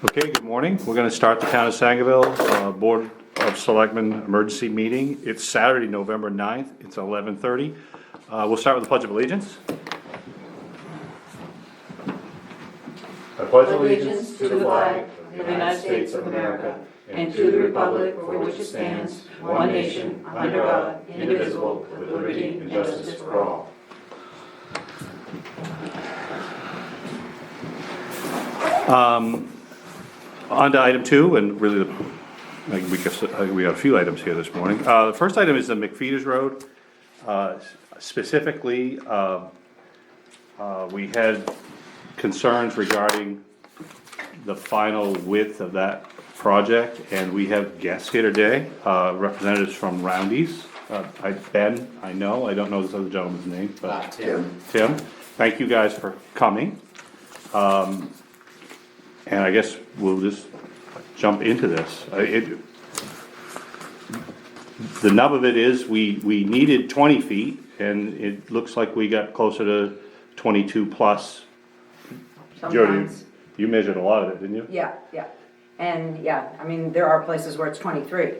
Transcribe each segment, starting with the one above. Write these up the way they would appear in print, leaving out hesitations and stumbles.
Okay, good morning. We're gonna start the Town of Sangerville Board of Selectmen Emergency Meeting. It's Saturday, November 9th. It's 11:30. We'll start with the Pledge of Allegiance. I pledge Allegiance to the flag of the United States of America and to the republic for which it stands, one nation, under God, indivisible, with liberty and justice for all. On to item 2, and really, we got a few items here this morning. The first item is the McFeeters Road. Specifically, we had concerns regarding the final width of that project, and we have guests here today, representatives from Roundy's. Ben, I don't know this other gentleman's name, but Tim, thank you guys for coming. And I guess we'll just jump into this. The nub of it is we needed 20 feet, and it looks like we got closer to 22 plus. Jody, Sometimes. you measured a lot of it, didn't you? Yeah, and I mean, there are places where it's 23.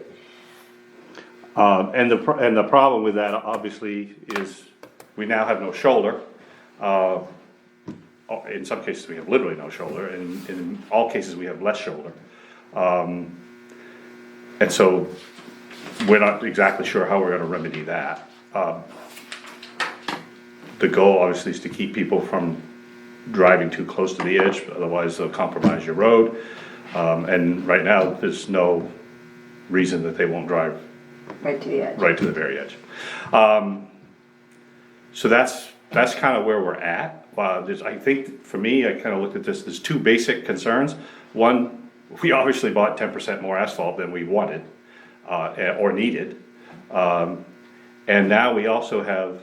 And the problem with that obviously is we now have no shoulder. In some cases we have literally no shoulder, and in all cases we have less shoulder. And so we're not exactly sure how we're gonna remedy that. The goal obviously is to keep people from driving too close to the edge, otherwise they'll compromise your road. And right now, there's no reason that they won't drive Right to the edge. right to the very edge. So that's kind of where we're at. I think, for me, I kind of looked at this, there's two basic concerns. One, we obviously bought 10% more asphalt than we wanted, or needed. And now we also have,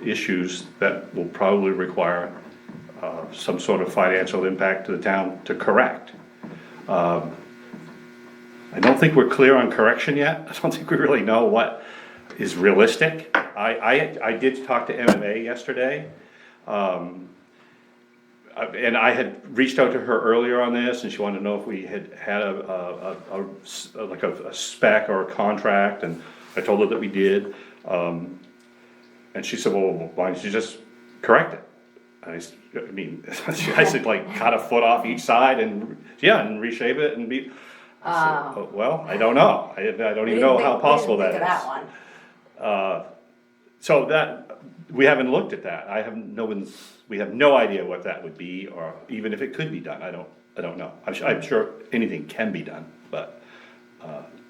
issues that will probably require, some sort of financial impact to the town to correct. I don't think we're clear on correction yet. I don't think we really know what is realistic. I did talk to MMA yesterday, and I had reached out to her earlier on this, and she wanted to know if we had a spec or a contract, and I told her that we did. And she said, well, why don't you just correct it? I said, like, cut a foot off each side and reshape it and be. So, well, I don't know. I don't even know how possible that is. So that, we haven't looked at that. We have no idea what that would be, or even if it could be done. I don't know. I'm sure anything can be done, but,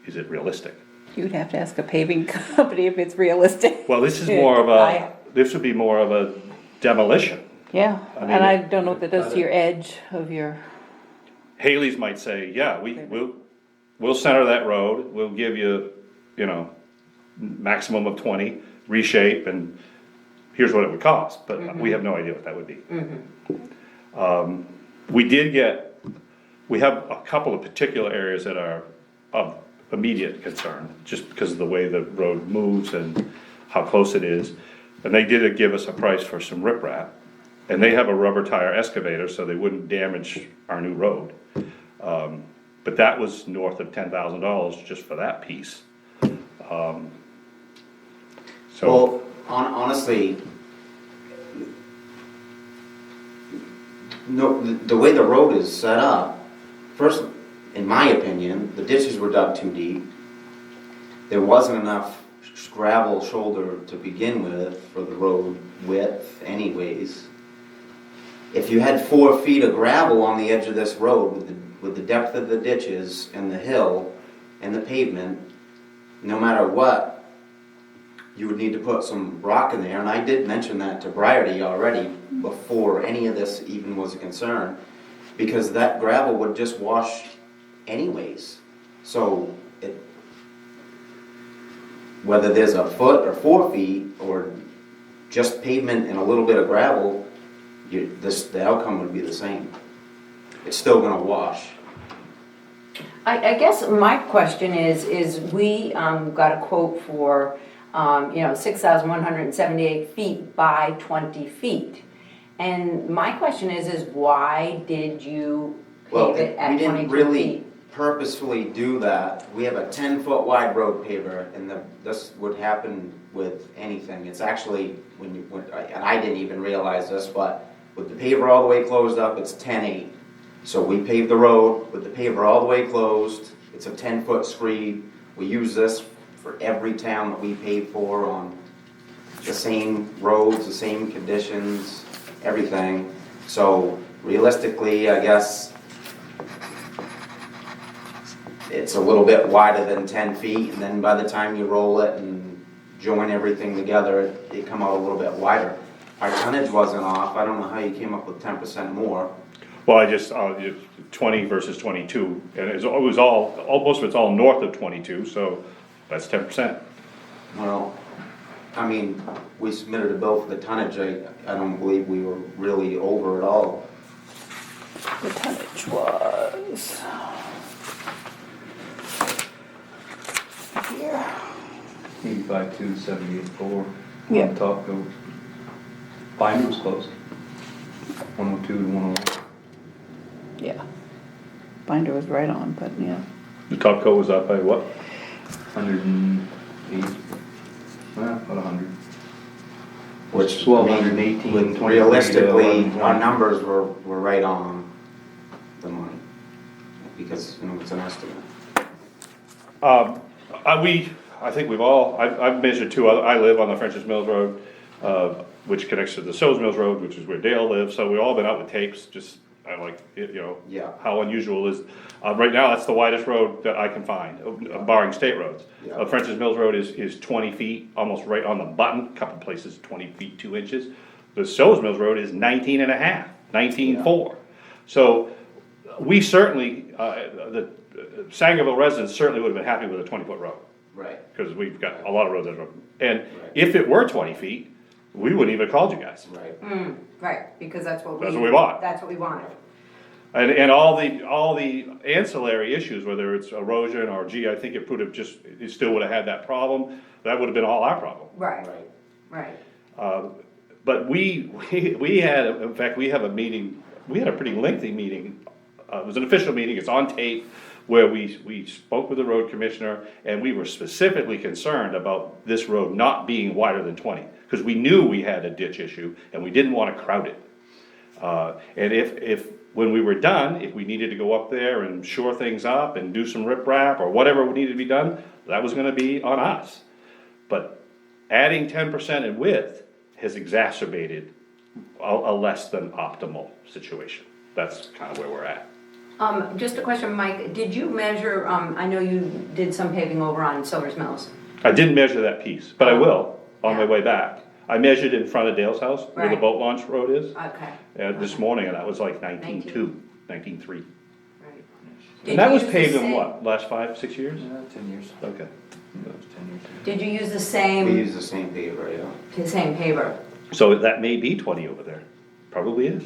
is it realistic? You'd have to ask a paving company if it's realistic. Well, this is more of this would be more of a demolition. Yeah, I mean, and I don't know what that does to your edge of your. Haley's might say, yeah, we'll center that road, we'll give you, maximum of 20, reshape, and here's what it would cost, but we have no idea what that would be. We have a couple of particular areas that are of immediate concern, just because of the way the road moves and how close it is. And they did give us a price for some riprap, and they have a rubber tire excavator, so they wouldn't damage our new road. But that was north of $10,000 just for that piece. Well, honestly, no, the way the road is set up, first, in my opinion, the ditches were dug too deep. There wasn't enough gravel shoulder to begin with for the road width anyways. If you had 4 feet of gravel on the edge of this road with the depth of the ditches and the hill and the pavement, no matter what, you would need to put some rock in there. And I did mention that to Briarty already before any of this even was a concern, because that gravel would just wash anyways. So whether there's a foot or 4 feet or just pavement and a little bit of gravel, the outcome would be the same. It's still gonna wash. I guess my question is we got a quote for 6,178 feet by 20 feet. And my question is why did you Well, pave it we at didn't 22 really feet? purposefully do that. We have a 10-foot wide road paver, and this would happen with anything. It's actually, and I didn't even realize this, but with the paver all the way closed up, it's 10/8. So we paved the road with the paver all the way closed. It's a 10-foot screed. We use this for every town that we pave for on the same roads, the same conditions, everything. So realistically, I guess it's a little bit wider than 10 feet, and then by the time you roll it and join everything together, it come out a little bit wider. Our tonnage wasn't off. I don't know how you came up with 10% more. Well, I just, 20 versus 22, and it was most of it's all north of 22, so that's 10%. Well, I mean, we submitted a bill for the tonnage. I don't believe we were really over at all. The tonnage was here. 85,278,4. Yeah. On top goes. Binder was close. 102 to 101. Yeah. Binder was right on, but yeah. The top coat was up by what? 108. Well, about 100. Which, Well, I mean, 118, with 23 to realistically, 11. our numbers were right on the money. Because, you know, it's an estimate. I think I've measured two, I live on the French's Mills Road, which connects to the Sills Mills Road, which is where Dale lives, so we've all been out with tapes, just, I like, Yeah. how unusual is, right now, that's the widest road that I can find, barring state roads. Yeah. French's Mills Road is 20 feet, almost right on the button, couple places 20 feet 2 inches. The Sills Mills Road is 19 and a half, 19.4. So, we certainly, the Sangerville residents certainly would have been happy with a 20-foot road. Right. Because we've got a lot of roads that are, and if it were 20 feet, we wouldn't even have called you guys. Right. Right, because that's what That's what we want. That's what we wanted. And all the ancillary issues, whether it's erosion or I think it would have it still would have had that problem, that would have been all our problem. Right, Right. right. But we had, in fact, we have a meeting, we had a pretty lengthy meeting, it was an official meeting, it's on tape, where we spoke with the road commissioner, and we were specifically concerned about this road not being wider than 20, because we knew we had a ditch issue, and we didn't wanna crowd it. And when we were done, if we needed to go up there and shore things up and do some riprap, or whatever needed to be done, that was gonna be on us. But adding 10% in width has exacerbated a less than optimal situation. That's kinda where we're at. Just a question, Mike, did you measure, I know you did some paving over on Silver's Mills. I didn't measure that piece, but I will on my Yeah. way back. I measured in front of Dale's house, where the Right. boat launch road is, Okay. this morning, and that was like 19.2, 19.3. Right. Did And that you was use the paved in same- what, last 5, 6 years? Yeah, 10 years. Okay. That was 10 years. Did you use the We same, use the same paver, yeah. paver? So that may be 20 over there, probably is.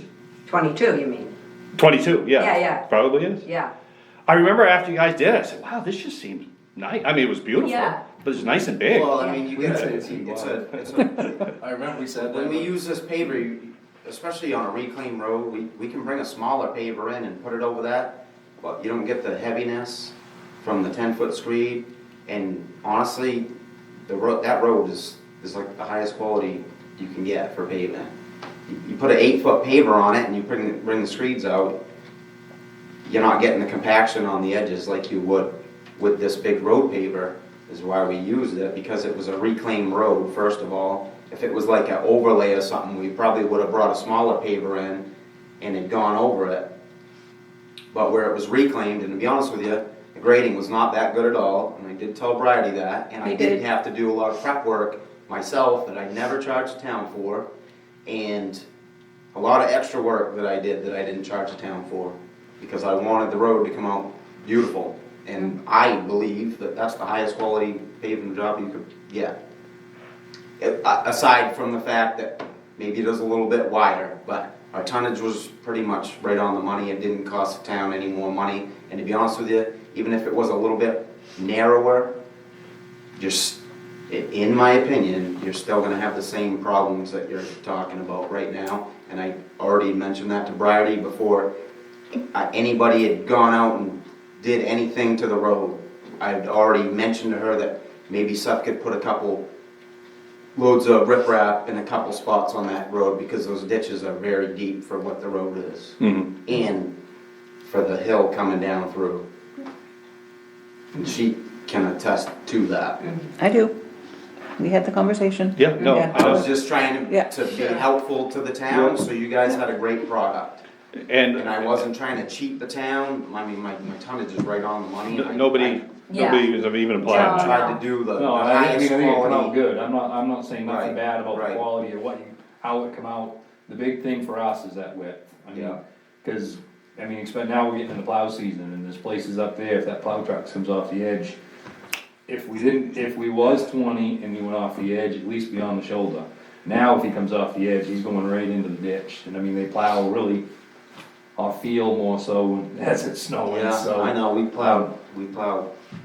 22, you mean? 22, yeah. Yeah, yeah. Probably is. Yeah. I remember after you guys did it, I said, wow, this just seems nice, I mean, it was beautiful, Yeah. but it's nice and big. Well, I mean, you We get did say it's it's a, I remember we said that. when we use this paver, especially on a reclaimed road, we can bring a smaller paver in and put it over that, but you don't get the heaviness from the 10-foot screed, and honestly, that road is like the highest quality you can get for paving. You put an 8-foot paver on it and you bring the screeds out, you're not getting the compaction on the edges like you would with this big road paver, is why we used it, because it was a reclaimed road, first of all. If it was like an overlay or something, we probably would have brought a smaller paver in and had gone over it. But where it was reclaimed, and to be honest with you, the grading was not that good at all, and I did tell Bridie that, and I You did did. have to do a lot of prep work myself that I never charged the town for, and a lot of extra work that I did that I didn't charge the town for, because I wanted the road to come out beautiful. And I believe that that's the highest quality paving job you could get. Aside from the fact that maybe it is a little bit wider, but our tonnage was pretty much right on the money. It didn't cost the town any more money. And to be honest with you, even if it was a little bit narrower, just in my opinion, you're still gonna have the same problems that you're talking about right now. and I already mentioned that to Bridie before anybody had gone out and did anything to the road. I'd already mentioned to her that maybe Seth could put a couple loads of riprap in a couple spots on that road because those ditches are very deep for what the road is. And for the hill coming down through. And she can attest to that. I do. We had the conversation. Yeah, no, Yeah. I was just trying Yeah. to be helpful to the town, so you guys had a great product. and And I wasn't trying to cheat the town, I mean, my tonnage is right on the money. and nobody Yeah. has even I applied. tried to do the No, I mean, I highest think it come out quality. good, I'm not saying nothing Right, bad about the right. quality or how it come out. The big thing for us is that width, I mean, Yeah. cause, I mean, now we're getting in the plow season, and there's places up there, if that plow truck comes off the edge, if we was 20 and he went off the edge, at least beyond the shoulder. Now, if he comes off the edge, he's going right into the ditch, and I mean, they plow really off field more so as it's snowing, Yeah, so. I know, we plowed.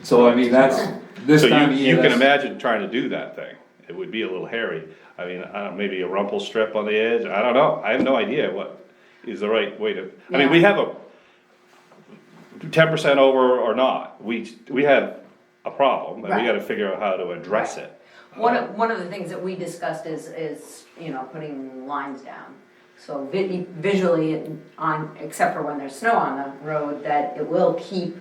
So I mean, that's, this So time of you year, can that's- imagine trying to do that thing, it would be a little hairy. I mean, maybe a rumple strip on the edge, I don't know, I have no idea what is the right way to, I mean, we have a 10% over or not, we have a problem, and we Right. gotta figure out how to address it. One of the things that we discussed is, you know, putting lines down. So visually except for when there's snow on the road, that it will keep,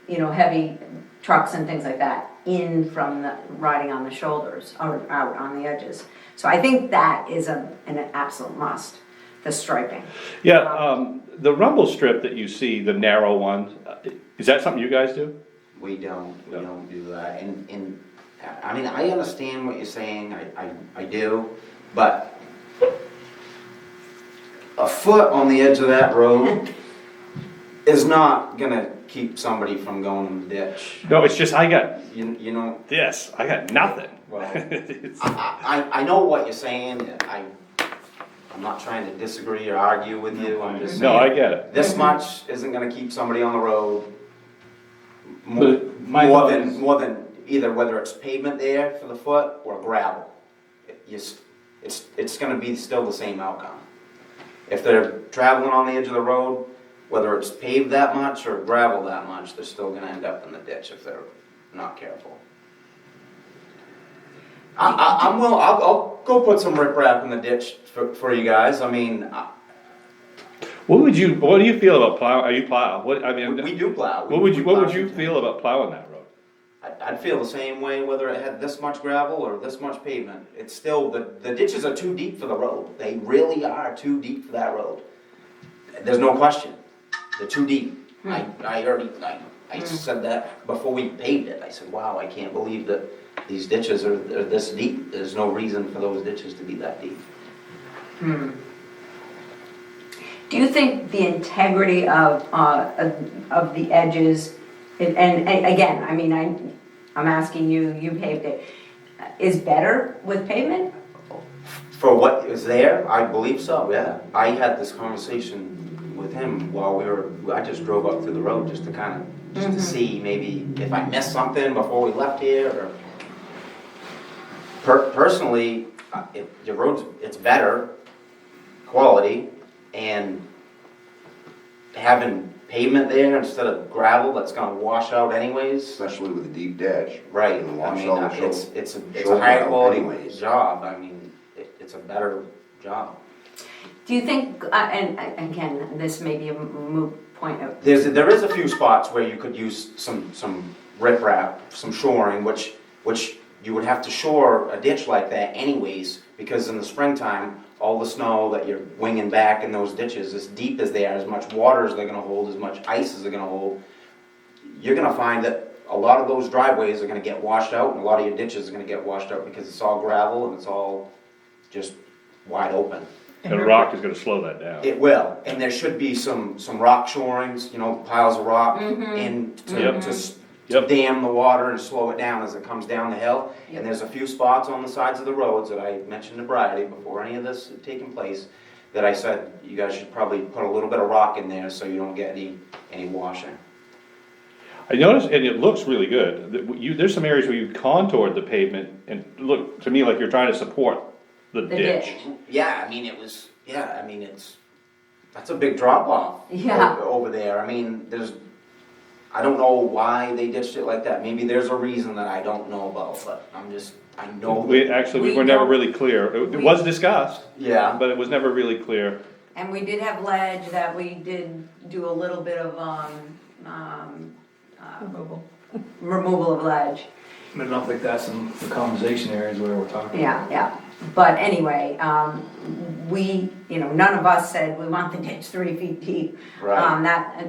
you know, heavy trucks and things like that in from the, riding on the shoulders or out on the edges. So I think that is an absolute must, the striping. Yeah, the rumble strip that you see, the narrow ones, is that something you guys do? We don't No. do that, and, I mean, I understand what you're saying, I do, but a foot on the edge of that road is not gonna keep somebody from going in the ditch. No, it's just, I got You know, this, I got nothing. Well, It's- I know what you're saying, I'm not trying to disagree or argue with you, I'm just saying. No, I get it. This much isn't gonna keep somebody on the road. But my thought is- More than either whether it's pavement there for the foot or gravel. It's gonna be still the same outcome. If they're traveling on the edge of the road, whether it's paved that much or gravel that much, they're still gonna end up in the ditch if they're not careful. I'll go put some riprap in the ditch for you guys, I mean, what do you feel about plow, are you plow, what, I mean, we do plow. what would you plow feel sometimes. about plowing that road? I'd feel the same way whether it had this much gravel or this much pavement. It's still, the ditches are too deep for the road. They really are too deep for that road. There's no question. They're too deep. I said that before we paved it. I said, wow, I can't believe that these ditches are this deep. There's no reason for those ditches to be that deep. Do you think the integrity of the edges, and again, I mean, I'm asking you, you paved it, is better with pavement? For what is there, I believe so, yeah. I had this conversation with him while I just drove up through the road just to kind of, just to see maybe if I missed something before we left here, or personally, the road's, it's better quality, and having pavement there instead of gravel that's gonna wash out anyways. Especially with a deep ditch. Right, And I wash mean, all the it's a shoulder higher out quality anyways. job, I mean, it's a better job. Do you think, and again, this may be a moot point of, There is a few spots where you could use some riprap, some shoring, which you would have to shore a ditch like that anyways, because in the springtime, all the snow that you're winging back in those ditches, as deep as they are, as much water as they're gonna hold, as much ice as they're gonna hold, you're gonna find that a lot of those driveways are gonna get washed out, and a lot of your ditches are gonna get washed out because it's all gravel and it's all just wide open. And rock is gonna slow that down. It will, and there should be some rock shorings, you know, piles of rock in Yep. to dam the water and slow it down as it comes down the hill. Yep. And there's a few spots on the sides of the roads that I mentioned to Bridie before any of this had taken place, that I said, you guys should probably put a little bit of rock in there so you don't get any washing. I noticed, and it looks really good, that there's some areas where you contoured the pavement, and look, to me, like you're trying to support the the ditch. ditch. Yeah, I mean, it was yeah, I mean, that's a big drop off. Yeah. Over there, I mean, I don't know why they ditched it like that, maybe there's a reason that I don't know about, but I know. We, actually, we We were never don't- really clear. It was discussed, Yeah, but it was never really clear. And we did have ledge that we did do a little bit of, removal of ledge. I don't think that's in the conversation areas where we're talking. Yeah, yeah, but anyway, none of us said we want the ditch 3 feet deep. right,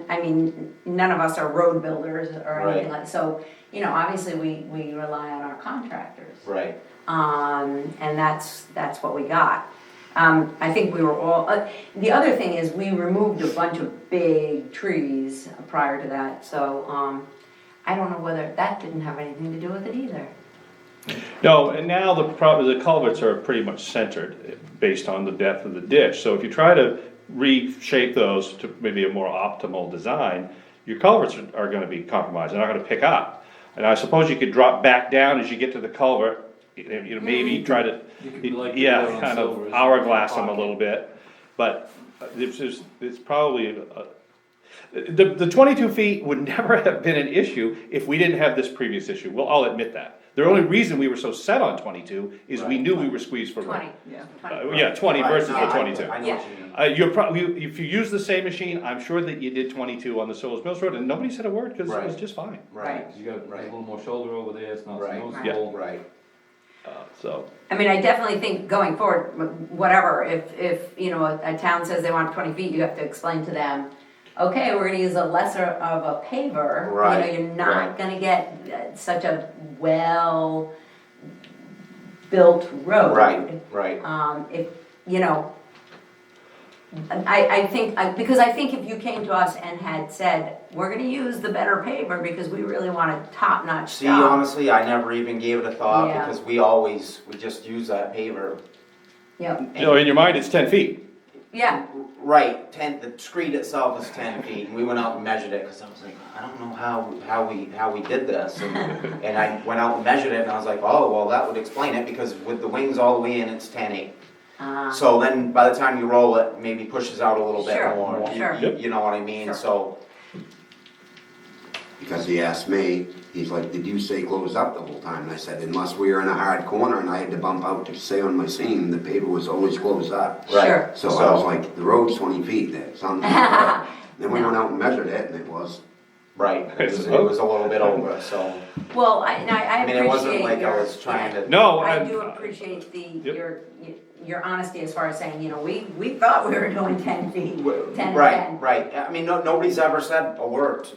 I mean, none of us are road builders or anything Right. like, so, obviously we rely on our contractors. right, And that's what we got. I think we were all, the other thing is we removed a bunch of big trees prior to that, so, I don't know whether, that didn't have anything to do with it either. No, and now the culverts are pretty much centered based on the depth of the ditch. So if you try to reshape those to maybe a more optimal design, your culverts are gonna be compromised, they're not gonna pick up. And I suppose you could drop back down as you get to the culvert, maybe try to, You could be like you did on kind of Silver, is hourglass them a pocket. little bit. But it's probably, the 22 feet would never have been an issue if we didn't have this previous issue, we'll all admit that. The only reason we were so set on 22 is we Right. knew we were squeezed for room. 20, Yeah. 20. Yeah, 20 Right, versus no, the 22. I know Yeah. what you mean. You're probably, if you use the same machine, I'm sure that you did 22 on the Silver Mills Road, and nobody said a word, cause it was Right. just fine. Right, You got a Right. little more shoulder over there, it's not Right. noticeable. right, So, I mean, I definitely think going forward, whatever, if, a town says they want 20 feet, you have to explain to them, okay, we're gonna use a lesser of a paver. Right, You're not right. gonna get such a well-built road. right, If, I think, because I think if you came to us and had said, we're gonna use the better paver because we really want a top-notch see, job. honestly, I never even gave it a thought, Yeah. because we just use that paver. Yep, in your mind, it's 10 feet. yeah, Right, the street itself is 10 feet, and we went out and measured it, because I was like, I don't know how we did this, and I went out and measured it, and I was like, oh, well, that would explain it, because with the wings all the way in, it's 10.8. So then, by the time you roll it, maybe pushes out a little bit Sure, more, sure. you know what I mean, Sure. so, Because he asked me, he's like, did you say close up the whole time? And I said, unless we were in a hard corner and I had to bump out to stay on my seam, the paper was always closed up. Sure. right. So I was like, the road's 20 feet, that sounds right. Then we No. went out and measured it and it was. Right, it was a little bit over, so, well, I I appreciate mean, it wasn't like your- I was trying to. No, I do appreciate Yep. your honesty as far as saying, we thought we were doing 10 feet, 10 and Right, 10. right, I mean, nobody's ever said a word,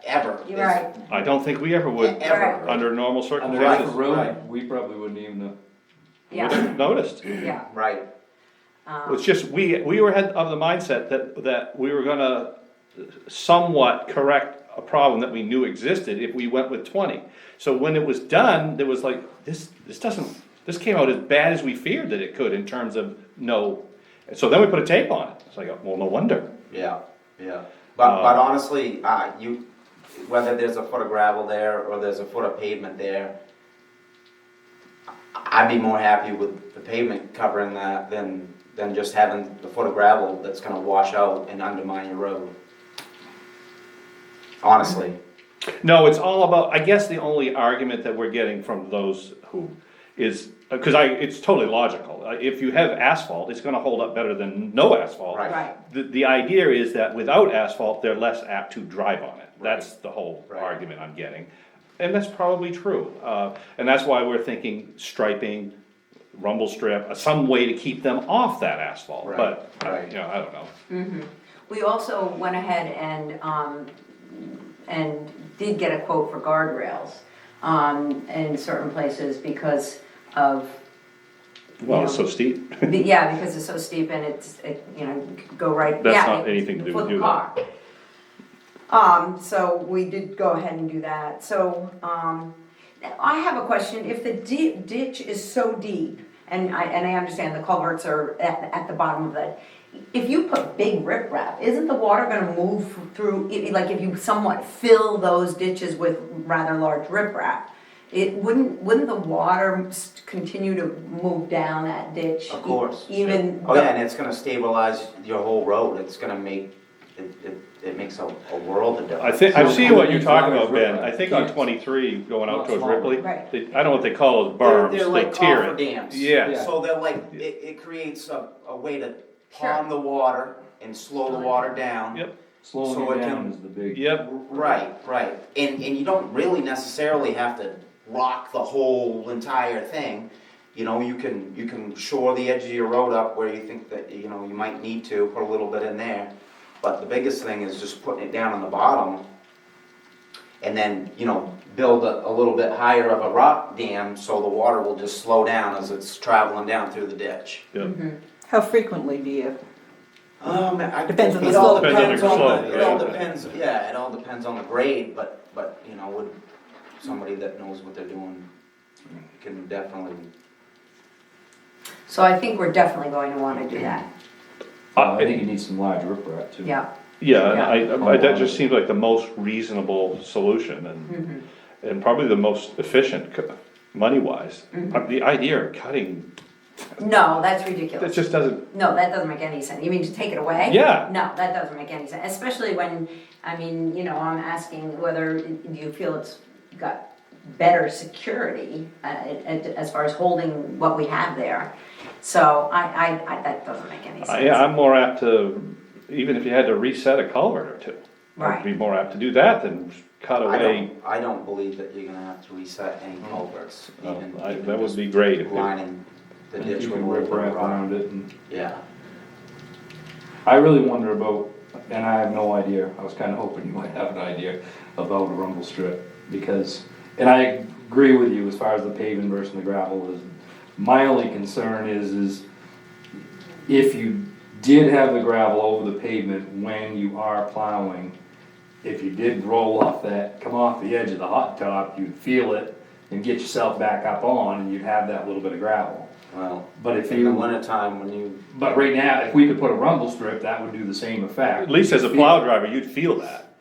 ever. You're right, I don't think we ever would, Ever. under normal Under circumstances, that road, Right. we probably wouldn't even have. yeah, noticed. yeah. Right, It's just, we were had of the mindset that we were gonna somewhat correct a problem that we knew existed if we went with 20. So when it was done, there was like, this this came out as bad as we feared that it could in terms of no. So then we put a tape on it. It's like, well, no wonder. yeah, but honestly, whether there's a foot of gravel there or there's a foot of pavement there, I'd be more happy with the pavement covering that than just having the foot of gravel that's gonna wash out and undermine your road. Honestly, No, it's all about, I guess the only argument that we're getting from those who is, because it's totally logical. If you have asphalt, it's gonna hold up better than no asphalt. Right. Right, The idea is that without asphalt, they're less apt to drive on it. That's the whole Right. argument I'm getting. And that's probably true. And that's why we're thinking striping, rumble strip, some way to keep them off that asphalt. Right, But, right. I don't know. we also went ahead and did get a quote for guardrails, in certain places because of, Well, it's so steep. yeah, because it's so steep and go right, That's yeah. not anything to do for with the you, car. So we did go ahead and do that, so, I have a question, if the ditch is so deep, and I understand the culverts are at the bottom of it, if you put big riprap, isn't the water gonna move through, like if you somewhat fill those ditches with rather large riprap, wouldn't the water continue to move down that ditch? Of course. Even. Oh, yeah, and it's gonna stabilize your whole road, it's gonna make, it makes a world of difference. I think, I see what you're So, talking how about, many Ben, I think on yes. 23, going out Not towards small. Ripley, Right. I don't know what they call those berms, They're they like tear coffer it. dams. Yeah, So they're like, it creates a way to pond the water and slow the water down. yep, Slowing So it it down can- is the big. yep, Right, right, and you don't really necessarily have to rock the whole entire thing. You know, you can shore the edge of your road up where you think that, you know, you might need to, put a little bit in there. But the biggest thing is just putting it down on the bottom, and then, you know, build a little bit higher of a rock dam, so the water will just slow down as it's traveling down through the ditch. yep. How frequently do you? Depends on the It all slope. Depends depends on the on slope, the, it all right. depends, yeah, it all depends on the grade, but, you know, with somebody that knows what they're doing can definitely. So I think we're definitely going to wanna do that, I think it needs some large riprap too. yeah. Yeah, and that just seems like the most reasonable solution and probably the most efficient, money-wise. The idea of cutting, No, that's that ridiculous. just doesn't, No, that doesn't make any sense. You mean to take it away? Yeah. No, that doesn't make any sense, especially when, I mean, you know, I'm asking whether you feel it's got better security as far as holding what we have there. So that doesn't make any sense. yeah, I'm more apt to, even if you had to reset a culvert or two. I'd be Right. more apt to do that than cut away. I don't believe that you're gonna have to reset any culverts, even. That would be great if it. Lining the And ditch you with a can little bit riprap of rock. around it and. Yeah, I really wonder about, and I have no idea, I was kinda hoping you might have an idea about a rumble strip, because, and I agree with you as far as the paving versus the gravel is. My only concern is if you did have the gravel over the pavement when you are plowing, if you did roll off that, come off the edge of the hot top, you'd feel it and get yourself back up on, and you'd have that little bit of gravel. well, But if in the you, wintertime when you, but right now, if we could put a rumble strip, that would do the same effect. At least as a plow driver, you'd feel that,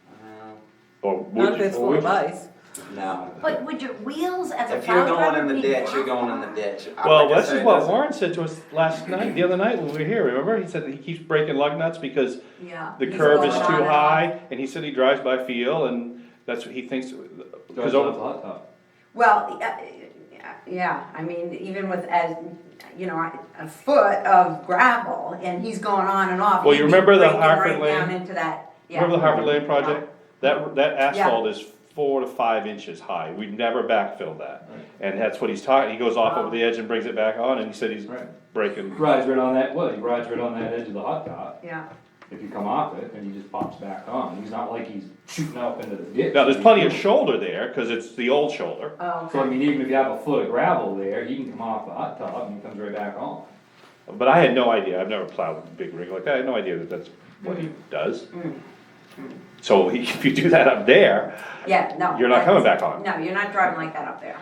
or Not would if you? it's full of ice. no. But would your wheels as a If plow you're driver going in the be ditch, you're that going in the far? ditch. Well, Like I this said, is it what doesn't- Warren said to us the other night when we were here, remember? He said that he keeps breaking lug nuts because Yeah. the He's curve is going too on and high, and he said he drives by feel, and that's what he thinks. Drives off the hot top. Well, yeah, I mean, even with you know, a foot of gravel and he's going on and off. Well, you he'd be remember the breaking Hartford right down Lane? into that, yeah. Remember the Hartford Lane project? That Yeah. asphalt is 4 to 5 inches high, we've never backfilled that. And that's what he's talking, he goes off over the edge and brings it back on, and he said he's Right. breaking. Rides right on that, he rides right on that edge of the hot top. Yeah, If you come off it, and he just pops back on. He's not like he's shooting up into the ditch. Now, there's plenty of shoulder there, cause it's the old shoulder. oh, So I okay. mean, even if you have a foot of gravel there, he can come off the hot top and he comes right back on. But I had no idea, I've never plowed a big rig like that, I had no idea that that's what he does. So if you do that up there, Yeah, no. you're not coming back that's- on. No, you're not driving like that up there.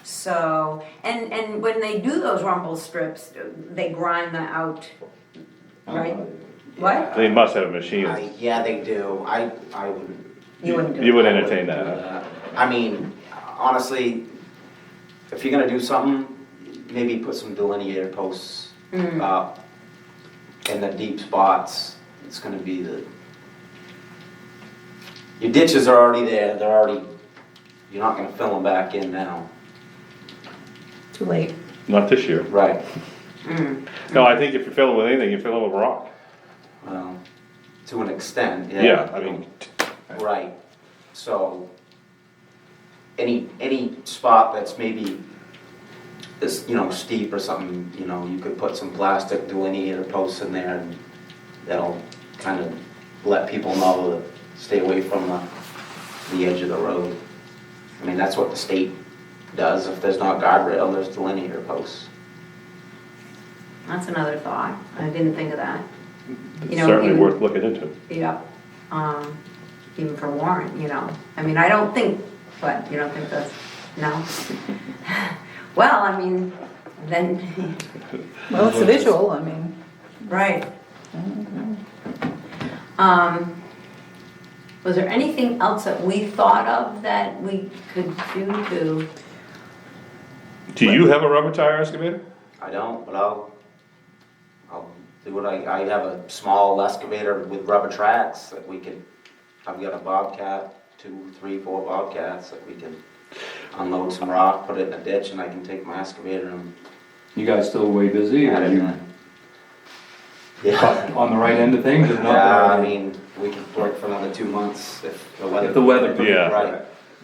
So, and when they do those rumble strips, they grind them out, right? What? They must have a machine. Yeah, they do, I wouldn't. You wouldn't do You would that. entertain I that, wouldn't huh? do that. I mean, honestly, if you're gonna do something, maybe put some delineator posts up in the deep spots. It's gonna be your ditches are already there, you're not gonna fill them back in now. Too late. Not this year. Right. No, I think if you fill it with anything, you fill it with rock. Well, to an extent, yeah. Yeah, I mean, Right, so, any spot that's maybe, this, you know, steep or something, you know, you could put some plastic delineator posts in there and that'll kind of let people know to stay away from the edge of the road. I mean, that's what the state does, if there's not guardrail, there's delineator posts. That's another thought. I didn't think of that. it's know, certainly in- worth looking into. Yeah, even for Warren, you know, I mean, I don't think, what, you don't think that's, no? Well, I mean, then, Well, it's a visual, I mean. right. Was there anything else that we thought of that we could do to, Do you have a rubber tire excavator? I don't, but I'll do what I have a small excavator with rubber tracks that we could, I've got a Bobcat, 2, 3, 4 Bobcats that we can unload some rock, put it in a ditch, and I can take my excavator and You guys still way busy, add or it you in. Yeah. on the right end of things, or not? Yeah, I mean, we could work for another 2 months if the weather. If the weather- Yeah. Right,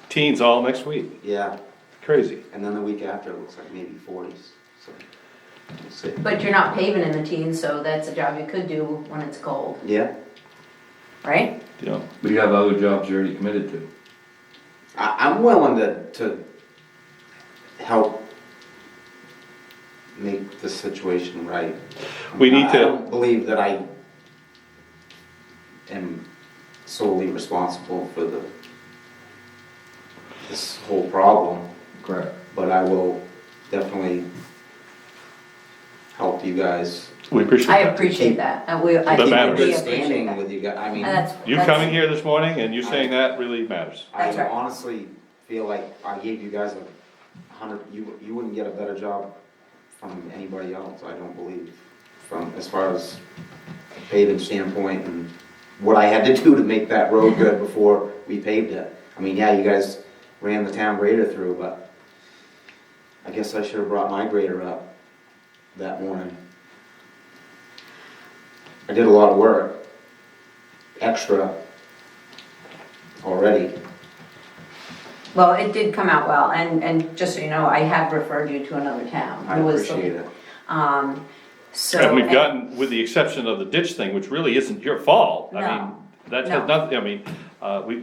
Teens all next week, yeah, crazy. and then the week after, it looks like maybe 40s, so, we'll see. But you're not paving in the teens, so that's a job you could do when it's cold, Yeah, right? Yeah. But you have other jobs you're already committed to. I'm willing to help make the situation right. We need I to- don't believe that I am solely responsible for this whole problem, Correct. but I will definitely help you guys. We appreciate I that. appreciate that, and I That think matters. we Good appreciate standing that. with you guys, I mean, And that's- You that's- coming here this morning and you saying that really matters. I That's right. honestly feel like I gave you guys 100, you wouldn't get a better job from anybody else, I don't believe, from, as far as paving standpoint and what I had to do to make that road good before we paved it. I mean, yeah, you guys ran the town grader through, but I guess I should have brought my grader up that morning. I did a lot of work, extra, already. Well, it did come out well, and just so you know, I have referred you to another town. I who was appreciate it. So. And we've gotten, with the exception of the ditch thing, which really isn't your fault. I No. mean, that No. has nothing, I mean,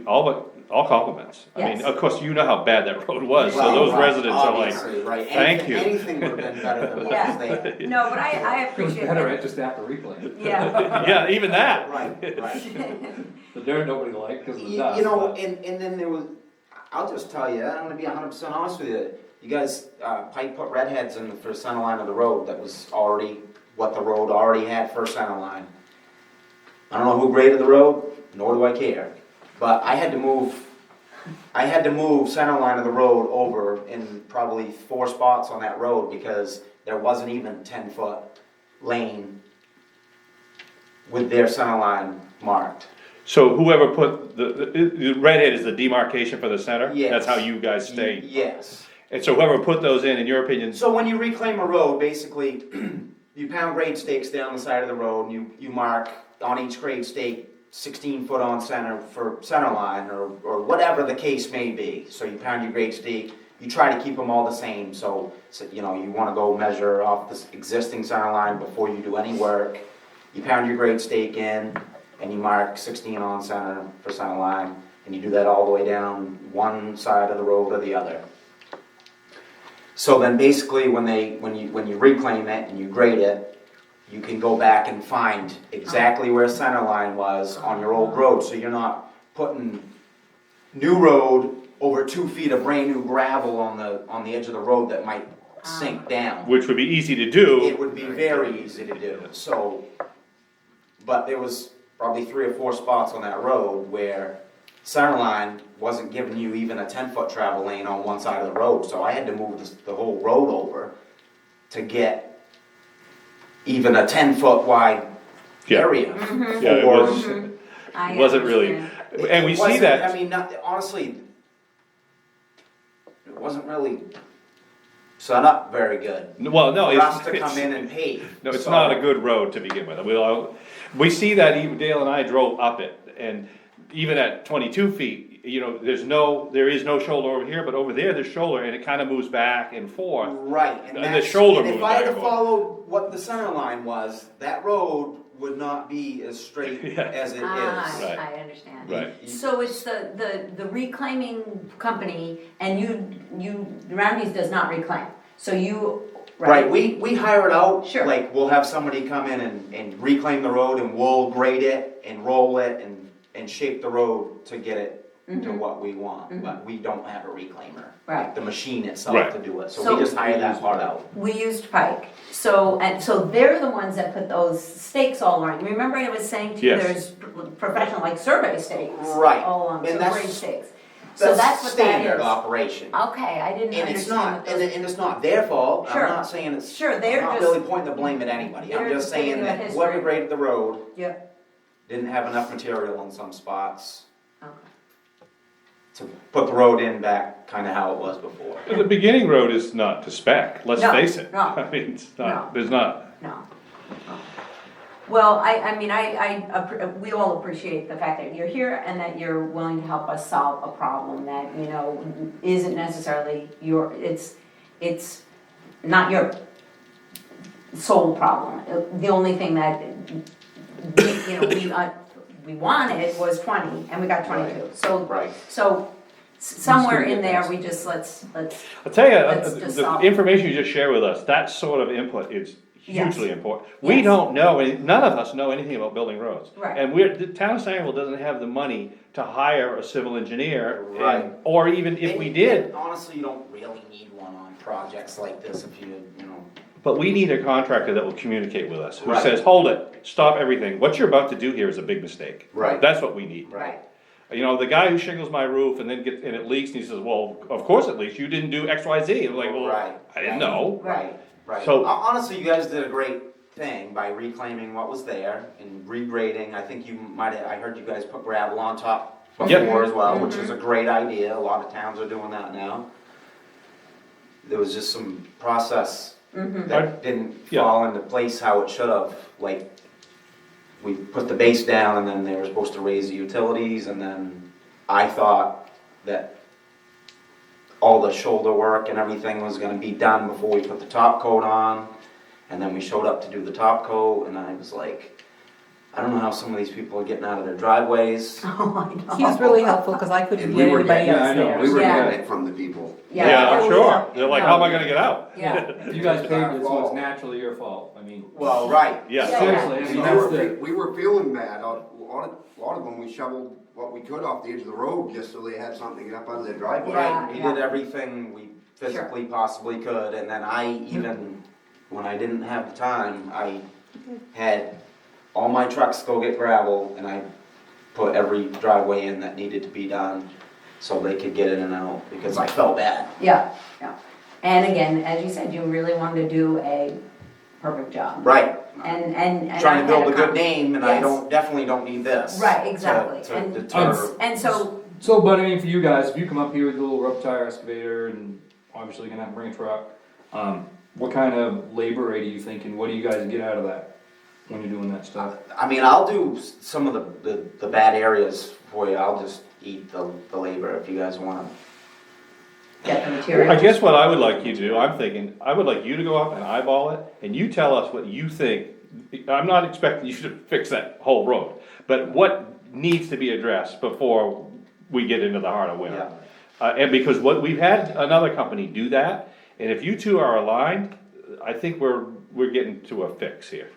all compliments. I mean, Yes. of course, you know how bad that road was, so Well, those right, residents are like, obviously, right. thank Anything- you. Anything would have been better than what was there. Yeah, no, but I It was appreciate better, it. right, just after reclaim. Yeah. yeah, even that. Right, right. The dirt nobody liked because of the dust. You know, but- and then there was, I'll just tell you, I'm gonna be 100% honest with you. You guys, Pike put redheads in for center line of the road that was already, what the road already had for center line. I don't know who graded the road, nor do I care, but I had to move center line of the road over in probably 4 spots on that road because there wasn't even 10-foot lane with their center line marked. So whoever put, the redhead is the demarcation for the center? Yes. That's how you guys stay. Yes. And so whoever put those in your opinion, So when you reclaim a road, basically, you pound grade stakes down the side of the road, and you mark on each grade stake 16 foot on center for center line, or whatever the case may be. So you pound your grade stake, you try to keep them all the same, so you know, you wanna go measure off this existing center line before you do any work. You pound your grade stake in, and you mark 16 on center for center line, and you do that all the way down one side of the road or the other. So then basically when you reclaim it and you grade it, you can go back and find exactly where center line was on your old road, so you're not putting new road over 2 feet of brand new gravel on the edge of the road that might sink down. which would be easy to do. It would be very easy to do, so, but there was probably 3 or 4 spots on that road where centerline wasn't giving you even a 10-foot travel lane on one side of the road, so I had to move the whole road over to get even a 10-foot wide Yeah. area. Yeah, it for- was, I wasn't really, understand. and we It see wasn't- that. I mean, honestly, it wasn't really set up very good. Well, no, For us it's, to come in and pave. no, it's So- not a good road to begin with. We see that, even Dale and I drove up it, and even at 22 feet, you know, there is no shoulder over here, but over there's shoulder, and it kinda moves back and forth. Right, and The that's, shoulder and if moves I had back to and forth. follow what the center line was, that road would not be as straight Yeah. as it is. Right. I understand. Right. So it's the reclaiming company, and Roundy's does not reclaim, so you, Right, we hire it out, Sure. like, we'll have somebody come in and reclaim the road, and we'll grade it, and roll it, and shape the road to get it to what we want, but we don't have a reclaimer. Right. The machine itself Right. to do it, so So- we just hire that part out. We used Pike, so they're the ones that put those stakes all around. Remember I was saying to you, Yes. there's professional, like survey stakes. Right, All along, and so that's- grade stakes. So that's what that standard is. operation. Okay, I didn't And it's understand not, what those. and it's not their fault, Sure. I'm not saying it's, Sure, I'm they're not just- really pointing the blame at anybody, I'm they're just just giving saying you a that history. whoever graded the road Yep, didn't have enough material in some spots okay. to put the road in back kinda how it was before. The beginning road is not to spec, let's No, face it. no. I mean, it's No. not, there's not. No. Well, I mean, we all appreciate the fact that you're here and that you're willing to help us solve a problem that, you know, isn't necessarily it's not your sole problem. The only thing that, we wanted was 20 and we got 22. So, Right. so somewhere Let's in do there, that. we just, let's, I'll tell you, Let's just the solve- information you just shared with us, that sort of input is hugely Yes. important. We Yes. don't know, none of us know anything about building roads. Right. And the town of Sangerville doesn't have the money to hire a civil engineer. and- Right. Or even if we did, And honestly, you don't really need one on projects like this if you know. but we need a contractor that will communicate with us, who Right. says, hold it, stop everything. What you're about to do here is a big mistake. Right. That's what we need. right. You know, the guy who shingles my roof and then and it leaks, and he says, well, of course it leaks, you didn't do X, Y, Z. I'm like, well, Right. I didn't know. Right, right. So- Honestly, you guys did a great thing by reclaiming what was there and regrading. I think I heard you guys put gravel on top Yep. before as well, which is a great idea. A lot of towns are doing that now. There was just some process that didn't Yeah. fall into place how it should have. Like, we put the base down and then they were supposed to raise the utilities, and then I thought that all the shoulder work and everything was gonna be done before we put the top coat on. And then we showed up to do the top coat, and I was like, I don't know how some of these people are getting out of their driveways. Oh, I know. He was really helpful, cause I couldn't And get we were anybody getting- else yeah, I know, there. We were Yeah. getting it from the people. Yeah, I'm Oh, sure. yeah. They're like, how am I gonna get out? Yeah. If you guys It's paved our it, so it's fault. naturally your fault, I mean, Well, right. Yeah. Yeah. seriously, I We mean, that's the. were feeling bad, a lot of them, we shoveled what we could off the edge of the road, just so they had something to get up out of their driveway. Yeah. Right, we did everything we physically possibly could, and then I even, when I didn't have the time, I had all my trucks go get gravel, and I put every driveway in that needed to be done, so they could get in and out, because I felt bad. Yeah, yeah. And again, as you said, you really wanted to do a perfect job. Right. And Trying to I had build a good con- name, and I Yes. definitely don't need this. Right, to- exactly. To And- deter. And so, So, but I mean, for you guys, if you come up here with a little rub tire excavator and obviously you're gonna have to bring a truck, what kind of labor rate are you thinking, what do you guys get out of that when you're doing that stuff? I mean, I'll do some of the bad areas for you, I'll just eat the labor if you guys wanna. get the material. I guess what I would like you to do, I'm thinking, I would like you to go up and eyeball it, and you tell us what you think. I'm not expecting you to fix that whole road, but what needs to be addressed before we get into the heart of winter. And because we've had another company do that, and if you two are aligned, I think we're getting to a fix here.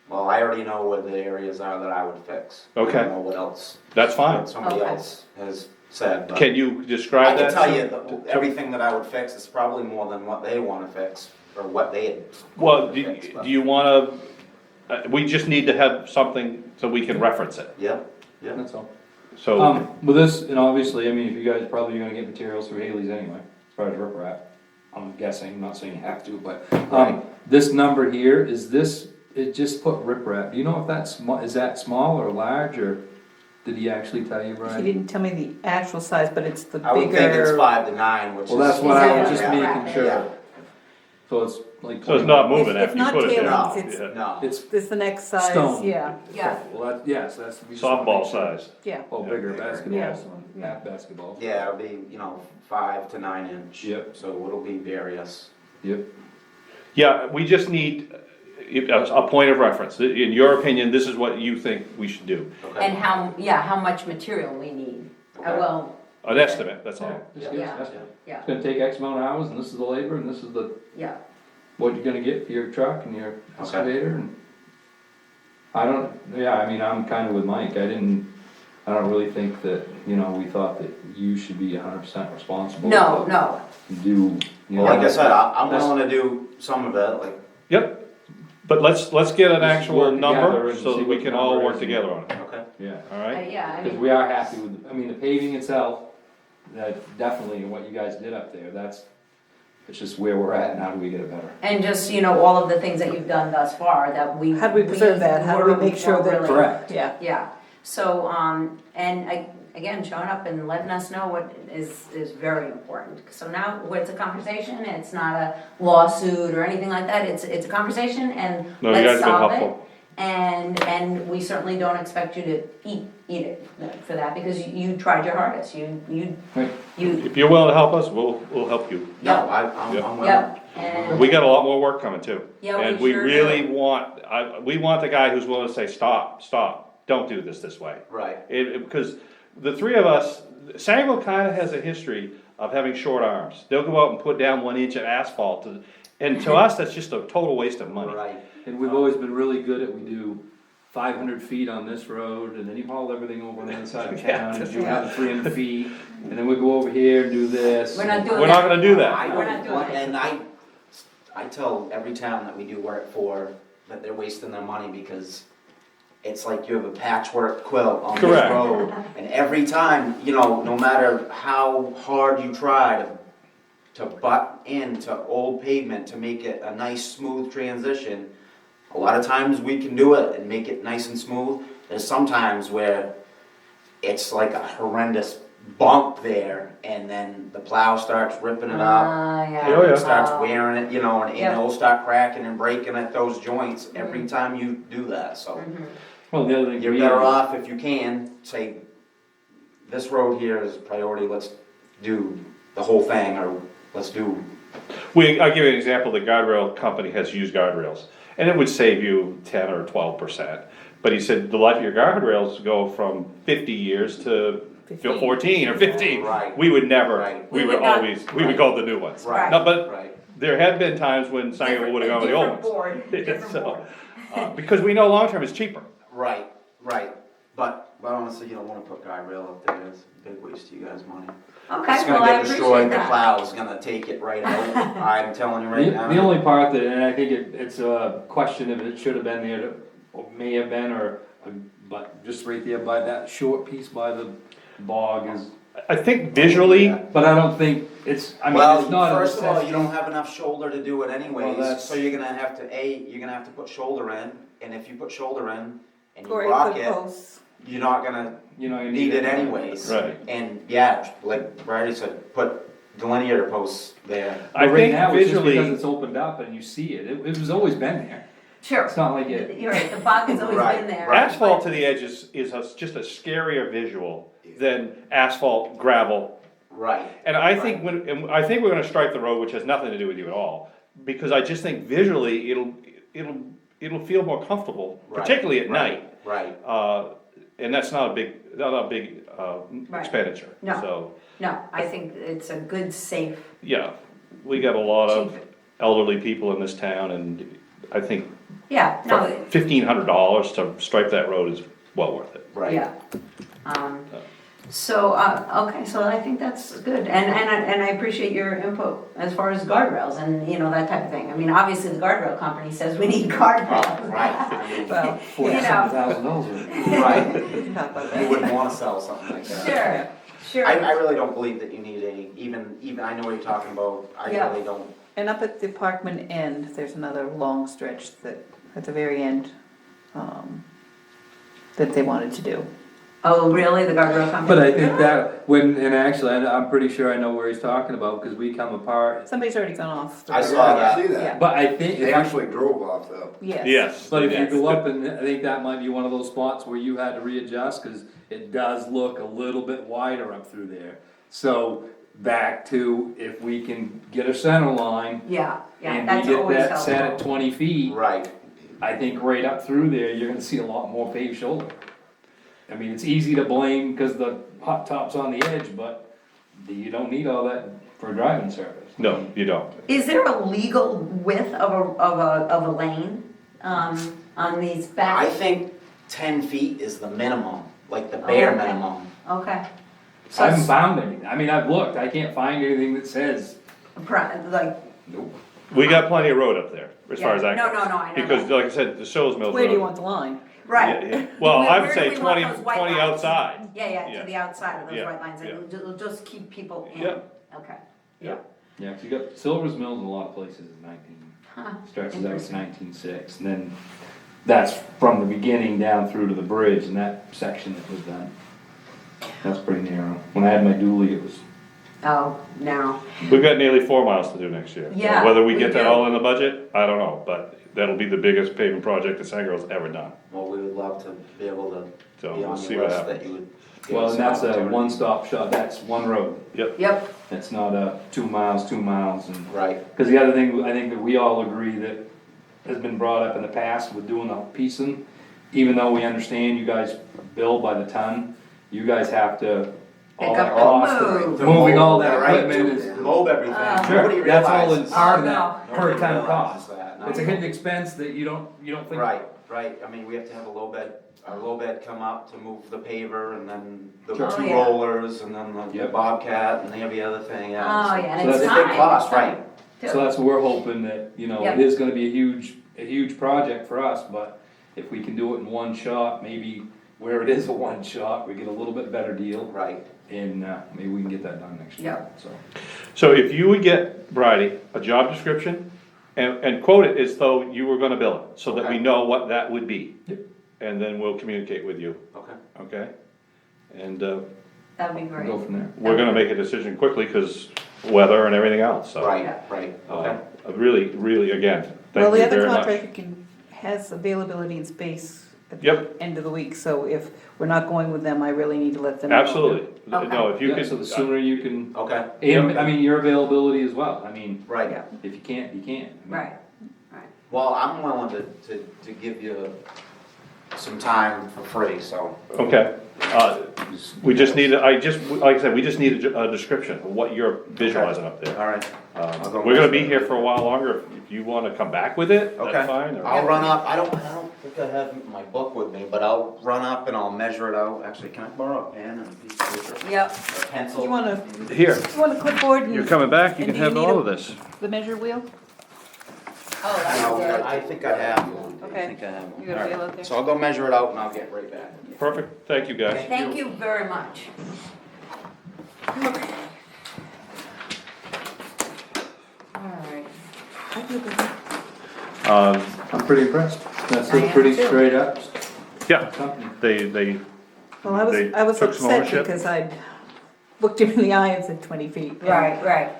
Well, I already know where the areas are that I would fix. I Okay. don't know what else, That's fine. what somebody Okay. else has said, but Can you I describe can that? tell you that everything that I would fix is probably more than what they wanna fix, or what they had. Well, wanted do to fix, but- do you wanna, we just need to have something so we can reference it, Yeah, yeah. That's all. so. With this, and obviously, I mean, if you guys probably gonna get materials through Haley's anyway, as far as riprap, I'm guessing, I'm not saying you have to, but, Right. this number here, is this, it just put riprap, do you know if that's is that small or large, or did he actually tell you, He Brian? didn't tell me the actual size, but it's the I would think it's bigger, 5 to 9, which is. Well, that's what I was Is just that making right? sure, Yeah. so it's like. So it's not 20 moving It's after you not put it there. tailings, No. it's- Yeah. No, it's the next size, Stone. yeah, Yeah, Well, that, yes, that's. we just wanna Softball make sure. size. yeah. Oh, bigger Yeah. basketballs, Yeah. not basketballs. yeah, it'll be, 5 to 9 inch. Yep. So it'll be various. Yep. Yeah, we just need a point of reference. In your opinion, this is what you think we should do. Okay. and how much material we need. Okay. Well, An estimate, that's all. Just Yeah. give us Yeah. an estimate. yeah, It's gonna take X amount of hours, and this is the labor, and this is the, yeah. what you're gonna get for your truck and your excavator, and I don't, yeah, I mean, I'm kinda with Mike, I don't really think that, we thought that you should be 100% responsible. No, to no, Do, Well, like I said, I'm That's- willing to do some of it, like, Yep, but let's get an Let's actual work together number and so see that we what can the all number work is. together on it, okay. Yeah, alright? yeah, I because mean, we are happy with, I mean, the paving itself, that definitely what you guys did up there, it's just where we're at and how do we get it better? And just, all of the things that you've done thus far that we. How do we preserve that? How do we make sure that? really- Correct. Yeah. Yeah, so, again, showing up and letting us know what is very important. So now, it's a conversation, it's not a lawsuit or anything like that, it's a conversation and No, you guys let's have been solve it. helpful. And we certainly don't expect you to eat it for that, because you tried your hardest, you, Right. you, If you're willing to help us, we'll help you. No, I'm willing. yep, and. We got a lot more work coming too. Yeah, we And we sure really do. we want the guy who's willing to say, stop, don't do this way. Right. Because the three of us, Sangerville kinda has a history of having short arms. They'll go out and put down 1 inch of asphalt, and to us, that's just a total waste of money. Right. And we've always been really good at, we do 500 feet on this road, and then you haul everything over on the other side of town, and do another 300 feet, and then we go over here and do this. We're not doing that. We're not gonna do that. I We're not don't doing want, it. and I tell every town that we do work for that they're wasting their money because it's like you have a patchwork quilt on this Correct. road. And every time, no matter how hard you try to butt into old pavement to make it a nice smooth transition, a lot of times we can do it and make it nice and smooth. There's sometimes where it's like a horrendous bump there, and then the plow starts ripping it up. Yeah. Oh, yeah. It starts wearing it, and Yep. it'll start cracking and breaking at those joints every time you do that, so. Well, the other thing. You're better off if you can, say, this road here is priority, let's do the whole thing, or let's do. I'll give you an example, the guardrail company has used guardrails, and it would save you 10 or 12%. But he said the life of your guardrails go from 50 years to 14 or 15. Right. We would never, Right. we We would would not- always, we would go with the new ones. Right. No, but Right. there have been times when Sangerville would've gone with the old Different ones. board, different So, board. because we know long-term is cheaper. Right, but honestly, you don't wanna put guardrail up there, it's a big waste of you guys' money. Okay, It's well, gonna I get destroyed, appreciate the that. plow's gonna take it right out, I'm telling you right now. The only part that, and I think it's a question if it should have been there, or may have been, but just right there by that short piece by the bog is, I think visually, but I don't think it's, I mean, Well, it's not a first of all, you necessity. don't have enough shoulder to do it Well, anyways, that's- so you're gonna have to put shoulder in, and if you put shoulder in and you Or you rock could it, post. you're not gonna You know, you need it anyways. Right. And yeah, like Brady said, put delineator posts there. I But right think now, it's just because visually, it's opened up and you see it, it was always been there. Sure, It's not like it, you're right, the bog has always Right, been there. right. asphalt to the edge is just a scarier visual than asphalt gravel. Right. And I think and I think we're gonna strike the road, which has nothing to do with you at all, because I just think visually, it'll feel more comfortable, Right, particularly at right, night. Right. And that's not a big Right. expenditure, No. so, No, I think it's a good, safe, yeah. We got a lot of cheap, elderly people in this town, and I think yeah, for no, $1,500 to stripe that road is well worth it. Right. yeah. So, okay, so I think that's good, and I appreciate your input as far as guardrails and, that type of thing. I mean, obviously, the guardrail company says we need guardrails. Right. I mean, Well, $47,000. Right. talk about You that. wouldn't wanna sell something like that. Sure, I sure, really don't believe that you need any, even, I know what you're talking about, I Yeah. really don't. And up at the Parkman end, there's another long stretch that, at the very end, that they wanted to do. oh, really, the guardrail company? But I think that, and actually, I'm pretty sure I know where he's talking about, because we come apart. Somebody's already gone off. the I road. saw that. See Yeah. that? But I think, They actually drove off though. Yes. Yes. but if you Yes. go up, and I think that might be one of those spots where you had to readjust, because it does look a little bit wider up through there. So, back to, if we can get a center line, Yeah, yeah, and that's we get always that set at helpful. 20 feet, Right. I think right up through there, you're gonna see a lot more paved shoulder. I mean, it's easy to blame because the hot top's on the edge, but you don't need all that for driving surface. No, you don't. Is there a legal width of a lane, on these I back? think 10 feet is the minimum, like the bare Okay. minimum. Okay. I So, haven't found anything, I mean, I've looked, I can't find anything that says, like, nope. We got plenty of road up there, as far Yeah. as that No, goes. no, no, I know Because that. like I said, the Sills Mills Where do you Road, want the line? Right. Yeah, yeah. Well, Where I would do say we want 20 those white 20 lines? outside. Yeah, Yeah. to the outside of those Yeah, white lines, yeah. it'll just keep people in. Yeah. Okay, Yeah. Yeah, 'cause you got Silver's Mills in a lot of places is 19, huh, stretches out to interesting. 1906, and then that's from the beginning down through to the bridge, and that section that was done. That's pretty narrow. When I had my dually, it was, Oh, now, We've got nearly 4 miles to do next year. Yeah, Whether we we get that do. all in the budget, I don't know, but that'll be the biggest paving project that Sangerville's ever done. Well, we would love to be able to So be we'll on see your what list that happens. you would. give well, us and an that's a opportunity. one-stop shop, that's one road. yep, It's not a 2 miles, and. Right, Because the other thing, I think that we all agree that has been brought up in the past with doing the piecing, even though we understand you guys bill by the ton, you guys have to, all Pick that up the cost move. of moving all that Right, equipment to is, mow everything, sure, nobody that's all in realizes. part of Oh, that per Nobody ton realizes cost. that, no. It's a hidden expense that you don't think. Right, I mean, we have to have our low bed come up to move the paver, and then the Sure. Oh, two yeah. rollers, and then the Yep. Bobcat, and every other thing, yeah. oh, So- yeah, So and it's that's a time. big cost, it's time, right. too. So that's what we're hoping that, Yeah. it is gonna be a huge project for us, but if we can do it in one shot, maybe where it is a one shot, we get a little bit better deal. Right, And, maybe we can get that done next year, so. So if you would get Bridie a job description and quote it as though you were gonna bill it, so that we Okay. know what that would be. Yep. And then we'll communicate with you, okay. okay? And, That'd be great. Go from there. we're gonna make a decision quickly, cause weather and everything else, so. Right, Yeah. right, Uh, okay. Really, really, again, Well, thank the you other very much. contractor has availability and space at the Yep. end of the week, so if we're not going with them, I really need to let them know. Absolutely, Okay. no, if you Yeah, could. so the sooner you can, Okay, and, I mean, your availability as well, I mean, right. Yeah, if you can't, you can't. I mean, right, right. Well, I'm willing to give you some time for free, so. Okay, we just need, like I said, we just need a description of what you're visualizing up there. All right. I'll go We're gonna with be that. here for a while longer, if you wanna come back with it, Okay. that's fine. or- I'll run up, I don't think I have my book with me, but I'll run up and I'll measure it out. Actually, can I borrow a pen and a piece of paper? Yep, A pencil? You wanna, Here, you want a clipboard and? you're coming back, you and can do have need all a- of this. The measure wheel? oh, that's No, good. I think I have one. Okay. I think I have one. You got a All wheel right. out there? So I'll go measure it out and I'll get right back. Perfect, thank you guys. Thank you very much. Alright. I'm pretty impressed, that's I a am pretty too. straight up Yeah, company. they, Well, They I was took some upset ownership? because I'd looked him in the eye and said 20 feet. Right.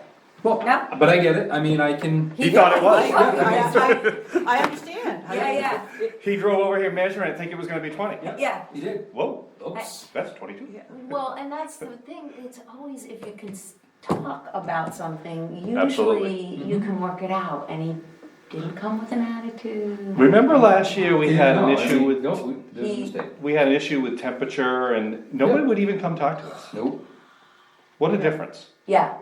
Well, Yep. but I get it, I mean, I can, he thought it was. I understand. Yeah. He drove over here measuring, I think it was gonna be 20. Yeah, you did, Whoa, oops. that's 22. well, and that's the thing, it's always, if you can talk about something, Absolutely. usually you can work it out, and he didn't come with an attitude. Remember last year we had an No, I issue mean, with, No, there's a He- mistake, we had an issue with temperature and nobody Yeah. would even come talk to us. nope. What a difference. Yeah,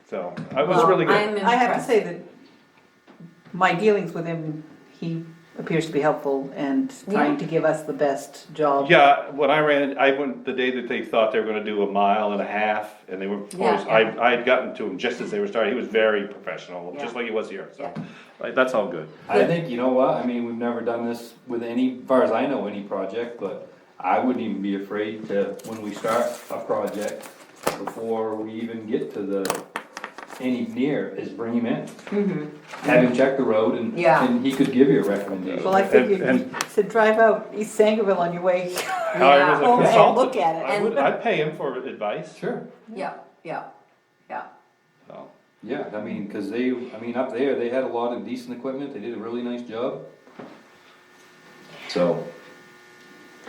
So, it was Well, really I'm good. I have to impressed. say that my dealings with him, he appears to be helpful and trying Yeah. to give us the best job. Yeah, when I went the day that they thought they were gonna do a mile and a half, and they were, Yeah. I had gotten to him just as they were starting, he was very professional, just Yeah. like he was here, so. Yeah. Like, that's all good. I think, you know what, I mean, we've never done this with any, as far as I know, any project, but I wouldn't even be afraid to, when we start a project, before we even get to the, any near, is bring him in. Have him check the road and, Yeah. and he could give you a recommendation. Well, I figured, And- he said, drive out East Sangerville on your way How I was a home and consultant, look at it. I would, I'd pay him for advice, Sure, yeah, so. yeah, I mean, cause they, I mean, up there, they had a lot of decent equipment, they did a really nice job. So.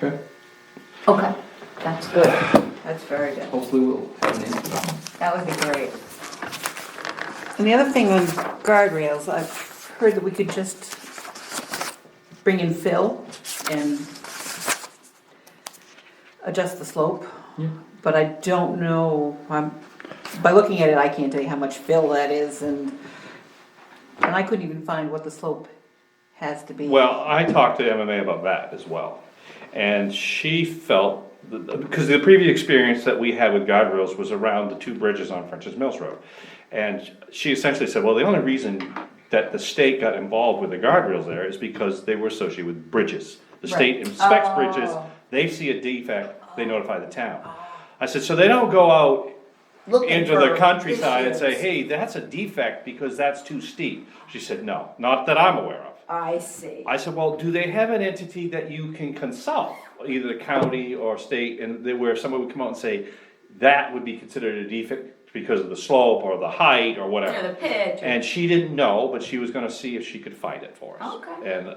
Okay, okay, that's good, That's very good. hopefully we'll have an answer. that would be great. And the other thing on guardrails, I've heard that we could just bring in fill and adjust the slope. Yeah. But I don't know, by looking at it, I can't tell you how much fill that is, and I couldn't even find what the slope has to be. Well, I talked to MMA about that as well, and she felt, because the previous experience that we had with guardrails was around the two bridges on French's Mills Road. And she essentially said, well, the only reason that the state got involved with the guardrails there is because they were associated with bridges, The state Right. inspects bridges, Oh. they see a defect, they notify the town. I said, so they don't go out Looking into the for countryside and say, issues. hey, that's a defect because that's too steep. She said, no, not that I'm aware of. I see. I said, well, do they have an entity that you can consult, either the county or state, and where someone would come out and say, that would be considered a defect because of the slope or the height or Yeah, whatever? the pitch. And she didn't know, but she was gonna see if she could find it for us. Okay. And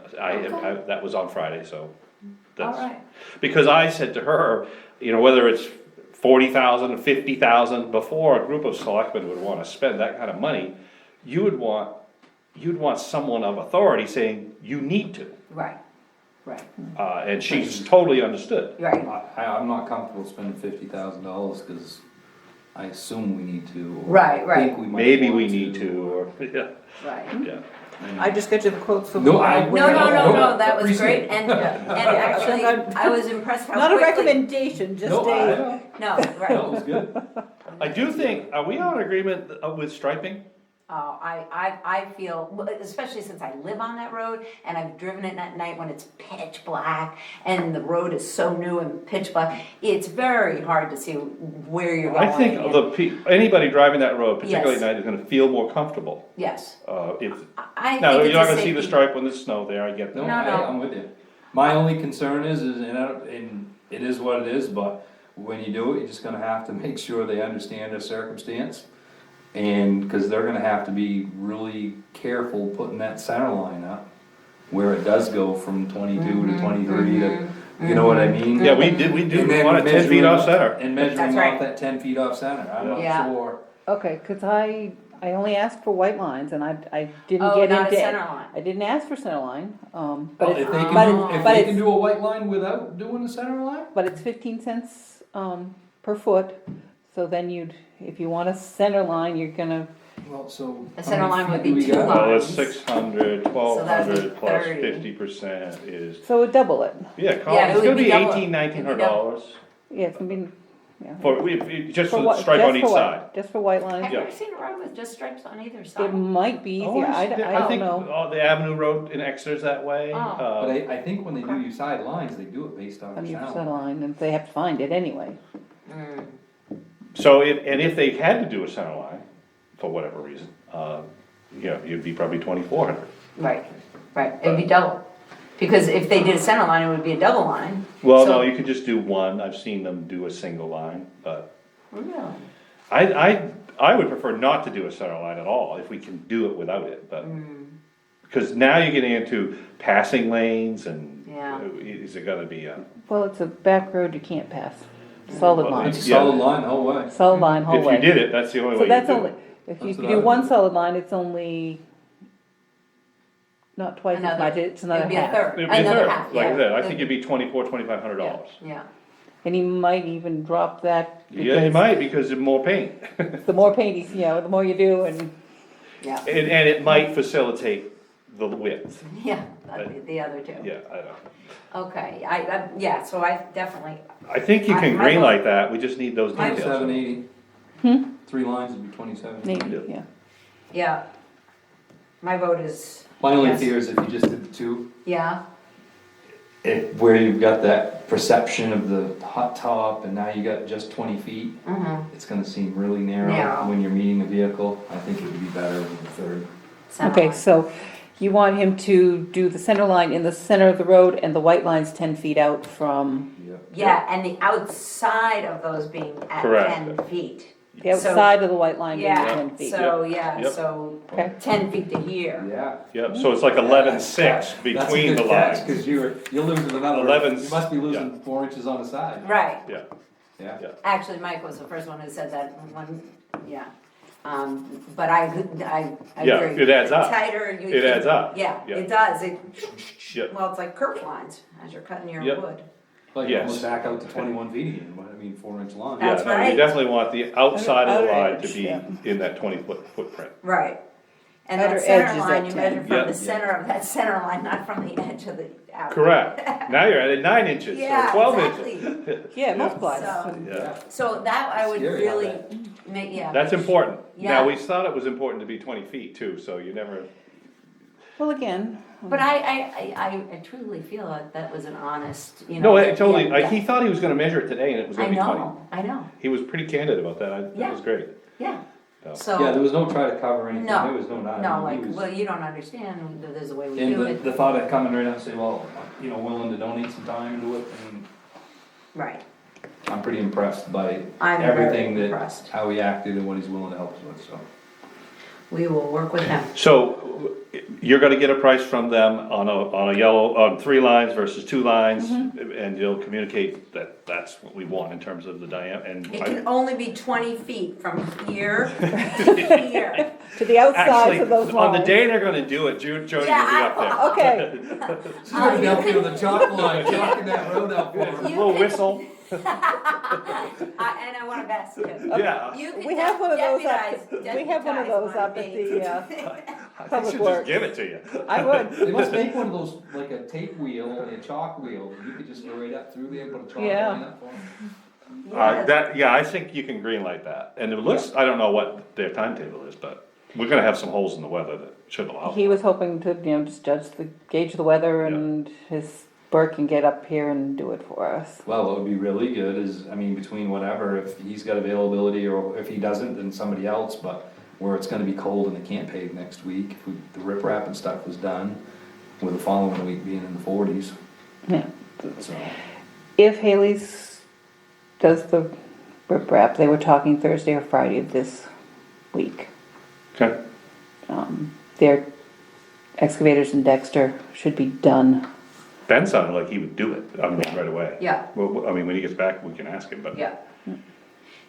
that was on Friday, so that's. All right. Because I said to her, whether it's 40,000 or 50,000, before a group of selectmen would wanna spend that kind of money, you'd want someone of authority saying, you need to. Right, right, And she's totally understood. right. I'm not comfortable spending $50,000, cause I assume we need to. or Right, I right. think we might Maybe we want need to, or, yeah, Right. yeah. I just got you the quotes for. No, I- No, that was Appreciate great, and actually, I was impressed how Not a quickly. recommendation, just No, I a, know. No, That right. was good. I do think, are we on agreement with striping? I feel, especially since I live on that road, and I've driven it at night when it's pitch black, and the road is so new and pitch black, it's very hard to see where you're going. I think and- anybody driving that road, particularly Yes. at night, is gonna feel more comfortable. Yes, If, I now, think you're it's not a gonna see the safety. stripe when there's snow there, I get No, that. No. I'm with you. My only concern is, and it is what it is, but when you do it, you're just gonna have to make sure they understand their circumstance. And, cause they're gonna have to be really careful putting that center line up, where it does go from 22 to 23 to, you know what I mean? Yeah, we do And then want it 10 feet measuring- off center. And That's measuring right. off that 10 feet off center, I'm Yeah. not sure. okay, cause I only asked for white lines and I didn't Oh, get not a into. center line. I didn't ask for center line, but Well, it's, if they but can it- do, if but they it's- can do a white line without doing the center line? but it's 15 cents, per foot, so then if you want a center line, you're gonna, Well, so. The how center many line would feet be do we two got? lines. Well, it's 600, that'd be 1,200 plus 30. 50% is, so it'd double it. yeah, Yeah, it it's would gonna be be double. 18, $1,900 Yeah, it's gonna be, yeah. just For for the whi- stripe just on each for white- side. Just for white lines. Have you Yeah. ever seen a road with just stripes on either It side? might be Oh, easier, I don't think know. the Avenue Road in Exeter's that way. Oh. But I think when they do your side lines, they do it based off On the your center center line. line, and they have to find it anyway. So, if they had to do a center line, for whatever reason, it'd be probably 2,400. Right, it'd be double, because if they did a center line, it would be a double line. Well, So- no, you could just do one, I've seen them do a single line, but Really? I would prefer not to do a center line at all, if we can do it without it, but. Because now you're getting into passing lanes and, Yeah. is it gonna be a, Well, it's a back road you can't pass, solid Well, line, It's a Yeah. solid line the whole way. solid line whole if way. you did it, that's the only way So you that's do only, it. if That's you what do I one would- solid line, it's only not twice as Another- much, it's another It'd be a half. third, It'd be a another third, half, like I yeah. said, I think it'd be $2,400-$2,500. Yeah, And he might even drop that. Yeah, you because might, because of more paint. The more paint, the more you do, and yeah, And it might facilitate the width, yeah, that'd be the other two. yeah, I don't. Okay, so I definitely, I think you can My green vote- like that, we just need those details. 2780. 3 lines would be 27. maybe, Yeah. yeah. yeah. My vote is. My only yes. fear is if you just did the two, Yeah, where you've got that perception of the hot top and now you got just 20 feet, it's gonna seem really narrow Narrow. when you're meeting a vehicle. I think it would be better with the third. center Okay, line. so you want him to do the center line in the center of the road and the white line's 10 feet out from Yeah, and the outside of those being at Correct. 10 feet. the So- outside of the white line being Yeah, 10 feet. so, Yep. so Okay. 10 feet to here. Yeah. Yeah, so it's like 11.6 between the lines. Cause you're losing another, 11, you must be yeah. losing 4 inches on the side. Right, Yeah, Yeah. yeah. actually, Mike was the first one who said that one, yeah. But I Yeah, agree. it adds up. Tighter, you. It adds up. Yeah, Yeah. it does, Yeah. well, it's like curb lines as you're cutting your Yep. wood. Like you Yes. almost back out to 21 feet again, 4-inch line. Yeah, That's no, you right. definitely want the outside of the Outer line edge, to be yeah. in that 20-foot footprint. Right. And Outer that center edge is line, at you 10. measure from Yeah. the center of that center line, not from the edge of the outer. Correct. Now you're at 9 inches or Yeah, 12 exactly. inches. Yeah, it multiplies. So, Yeah, so that I would Scary how really that- make, yeah. that's important. Yeah. Now, we thought it was important to be 20 feet too, so you never, Well, again, But I truly feel that that was an honest, you No, know. I totally, yeah, he thought he was gonna measure it today and it was I gonna be 20. know, I know, He was pretty candid about that, that Yeah. was great. yeah, So- so. Yeah, there was no try to cover anything, No, there was no nothing. no, He like, was- well, you don't understand, there's a way we And do the it, thought of coming right out and say, well, you know, willing to donate some time to it, and right, I'm pretty impressed by I'm very everything that, impressed. how he acted and what he's willing to help us with, so. We will work with them. So, you're gonna get a price from them on a yellow, on 3 lines versus 2 lines, and you'll communicate that that's what we want in terms of the diameter, and It can only be 20 feet from here to here. to the outsides actually, of those on the lines. day they're gonna do it, Jody will be Yeah, up there. Okay, She's gonna be up here with a chalk line, chalking that road out for A her. little whistle, And I want a vest too. yeah. You can we have one of those up, deputize- we have one of those up at deputize the, I Public should Works. just give it to you. I would, They must make one of those, like a tape wheel and a chalk wheel, and you could just go right up through there and put a chalk Yeah. line up for them. Yeah. I think you can green light that, and it looks, I don't know what their timetable is, but we're gonna have some holes in the weather that should allow. he was hoping to, just gauge the weather and his work and get up here and do it for us. Well, what would be really good is, I mean, between whatever, if he's got availability, or if he doesn't, then somebody else, but where it's gonna be cold and they can't pave next week, if the riprap and stuff was done, with the following week being in the 40s, Yeah. so. If Haley's does the riprap, they were talking Thursday or Friday of this week. Okay, Their excavators in Dexter should be done. Ben sounded like he would do it, I mean, right away. Yeah. Well, I mean, when he gets back, we can ask him, but. Yeah.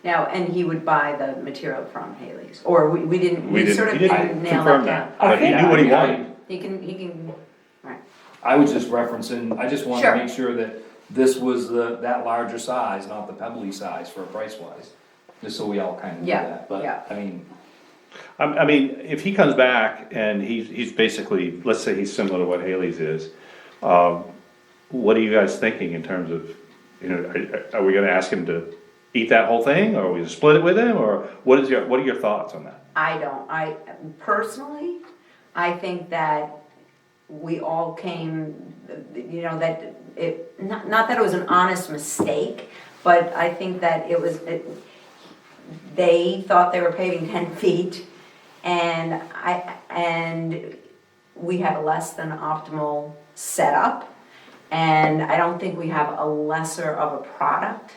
Now, and he would buy the material from Haley's, or we didn't, We we sort of he didn't nail confirm that down. But he knew what he wanted. He can, right, I was just referencing, I just wanted Sure. to make sure that this was that larger size, not the pebbly size for price wise, just so we all kind of knew Yeah, that, but, yeah. I mean, I mean, if he comes back and he's basically, let's say he's similar to what Haley's is, what are you guys thinking in terms of, are we gonna ask him to eat that whole thing, or are we gonna split it with him, or what are your thoughts on that? I personally, I think that we all came, that it, not that it was an honest mistake, but I think that it was, they thought they were paving 10 feet, and we have a less than optimal setup, and I don't think we have a lesser of a product.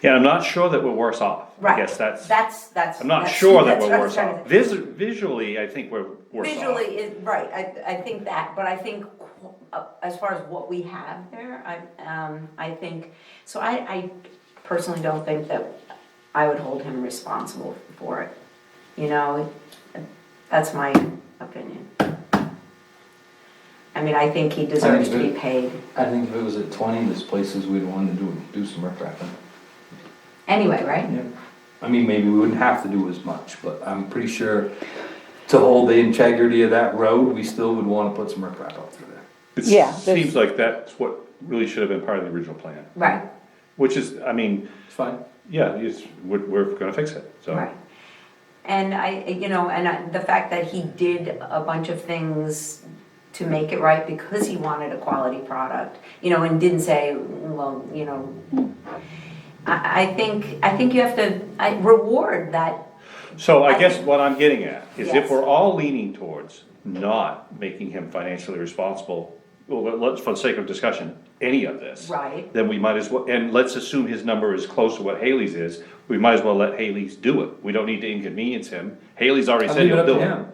Yeah, I'm not sure that we're worse off. Right. I guess that's, That's. I'm not that's- sure that that's we're what I'm worse trying off. to- Visually, I think we're worse off. Visually, right, I think that, but I think as far as what we have there, I think, so I personally don't think that I would hold him responsible for it. That's my opinion. I mean, I think he deserves to be paid. I think if it was at 20, there's places we'd want to do some riprapping. Anyway, right? Yeah. I mean, maybe we wouldn't have to do as much, but I'm pretty sure to hold the integrity of that road, we still would want to put some riprap up through there. It Yeah, seems like that's what really should have been part of the original plan. Right, Which is, I mean, It's fine. yeah, we're gonna fix it, so. right. And the fact that he did a bunch of things to make it right because he wanted a quality product, and didn't say, well, I think you have to reward that. So I I guess think- what I'm getting at is if Yes. we're all leaning towards not making him financially responsible, well, let's, for the sake of discussion, any of this. Right. Then we might as well, and let's assume his number is close to what Haley's is, we might as well let Haley's do it. We don't need to inconvenience him. Haley's already I'll said leave it he'll up to do it. him.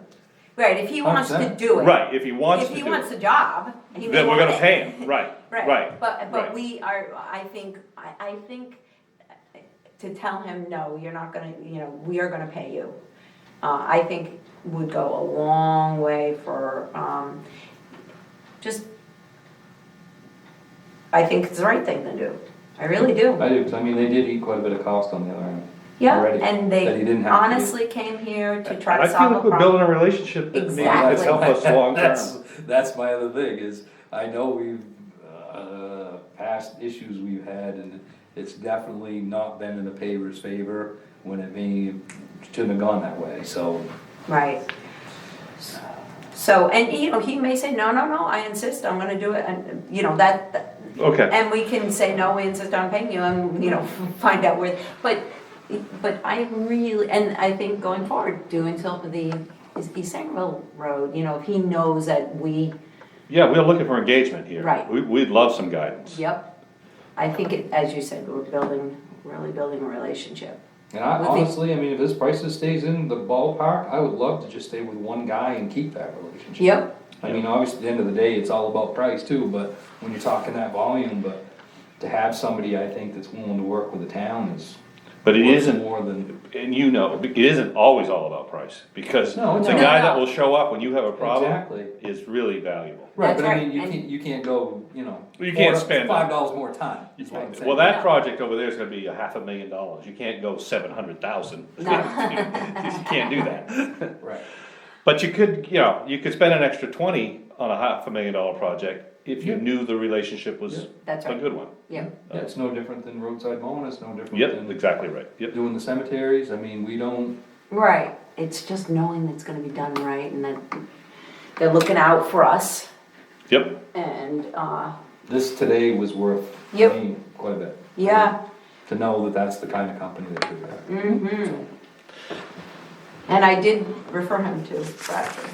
Right, if he wants to 100%. do it. Right, if he wants If to he do wants it, the job, he may then we're want gonna it. pay him, right, Right, right. but right. we are, I think to tell him, no, you're not gonna, we are gonna pay you. I think would go a long way for, I think it's the right thing to do. I really do. I do, 'cause I mean, they did eat quite a bit of cost on the other end. Yeah, already, and that he they didn't have to do. honestly came here to try I to feel solve like a we're building problem. a relationship that maybe could Exactly. help us long That's, term. that's my other thing, is I know we've, past issues we've had, and it's definitely not been in the paver's favor when it shouldn't have gone that way, so. Right. So, and you know, he may say, no, I insist, I'm gonna do it, and, you know, Okay, and we can say, no, we insist on paying you, and, you know, find out where, but I really, and I think going forward, doing some of the East Sangerville Road, you know, if he knows that yeah, we're looking for engagement here. Right. We'd love some guidance. yep. I think it, as you said, we're really building a relationship. And I With the- honestly, I mean, if this prices stays in the ballpark, I would love to just stay with one guy and keep that relationship. Yep, I mean, obviously, at the end of the day, it's all about price too, but when you're talking that volume, but to have somebody, I think, that's willing to work with the town is. But it worth isn't, more than. and you know, it isn't always all about price, because the No, it's not. guy No. that will show up when you have a problem Exactly. is really valuable. Right, That's but I right, mean, and- you can't go, you know. You can't spend- $5 more a ton, is what I'm saying. Well, that No. project over there is gonna be $500,000, you can't go 700,000. No. You can't do that. Right. But you could, you know, you could spend an extra 20 on a $500,000 project if you Yeah. knew the relationship was That's a right. good one. yep, Yeah, it's no different than roadside mowing, it's no different Yep, than exactly right, yep. doing the cemeteries, I mean, we don't, right, it's just knowing that it's gonna be done right, and that they're looking out for us, Yep, and, this today was worth Yep. me quite a bit. yeah. To know that that's the kind of company that did that. Mm-hmm. And I did refer him to Bradford.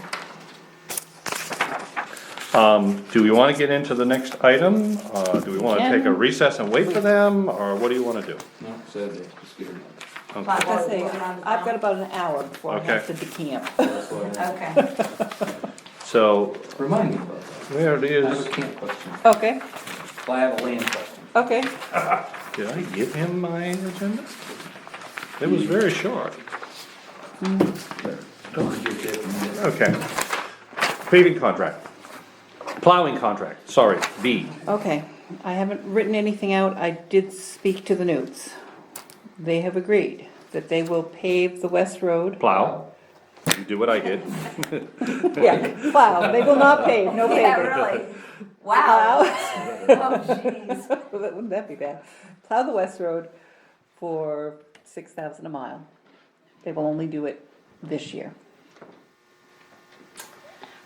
do we wanna get into the next item? Do we wanna take a Can. recess and wait for them, or what do you wanna do? No, sadly, just get it done. Like I say, I've got about an hour before I have to Okay. decamp. That's what I- Okay, So, Remind me about that. there it I have is. a camp question. Okay, Well, I have a land question. okay. Did I give him my agenda? It was very short. Okay. Paving contract. Plowing contract, sorry, B. Okay, I haven't written anything out, I did speak to the Newts. They have agreed that they will pave the West Road. Plow. You do what I did. Yeah, plow, they will not pave, no yeah, paving. really, wow, oh jeez. Wouldn't that be bad? Plow the West Road for $6,000 a mile. They will only do it this year.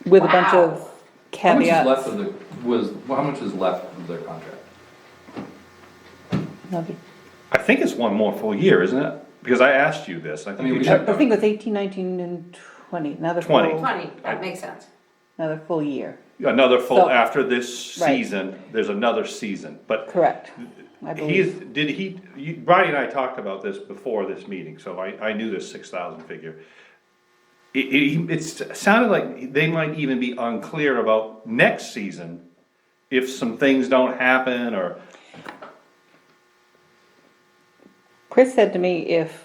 With a bunch Wow. of How much is caveats. left of how much is left of their contract? Another- I think it's one more full year, isn't it? Because I asked you this, I I mean, think you we checked I on think it. it was 18, 19, and 20, another 20. full, 20, that makes sense. another full year. Another full, So- after this Right. season, there's another season, but Correct, I he's, believe. Brian and I talked about this before this meeting, so I knew this 6,000 figure. It sounded like they might even be unclear about next season if some things don't happen, or, Chris said to me if,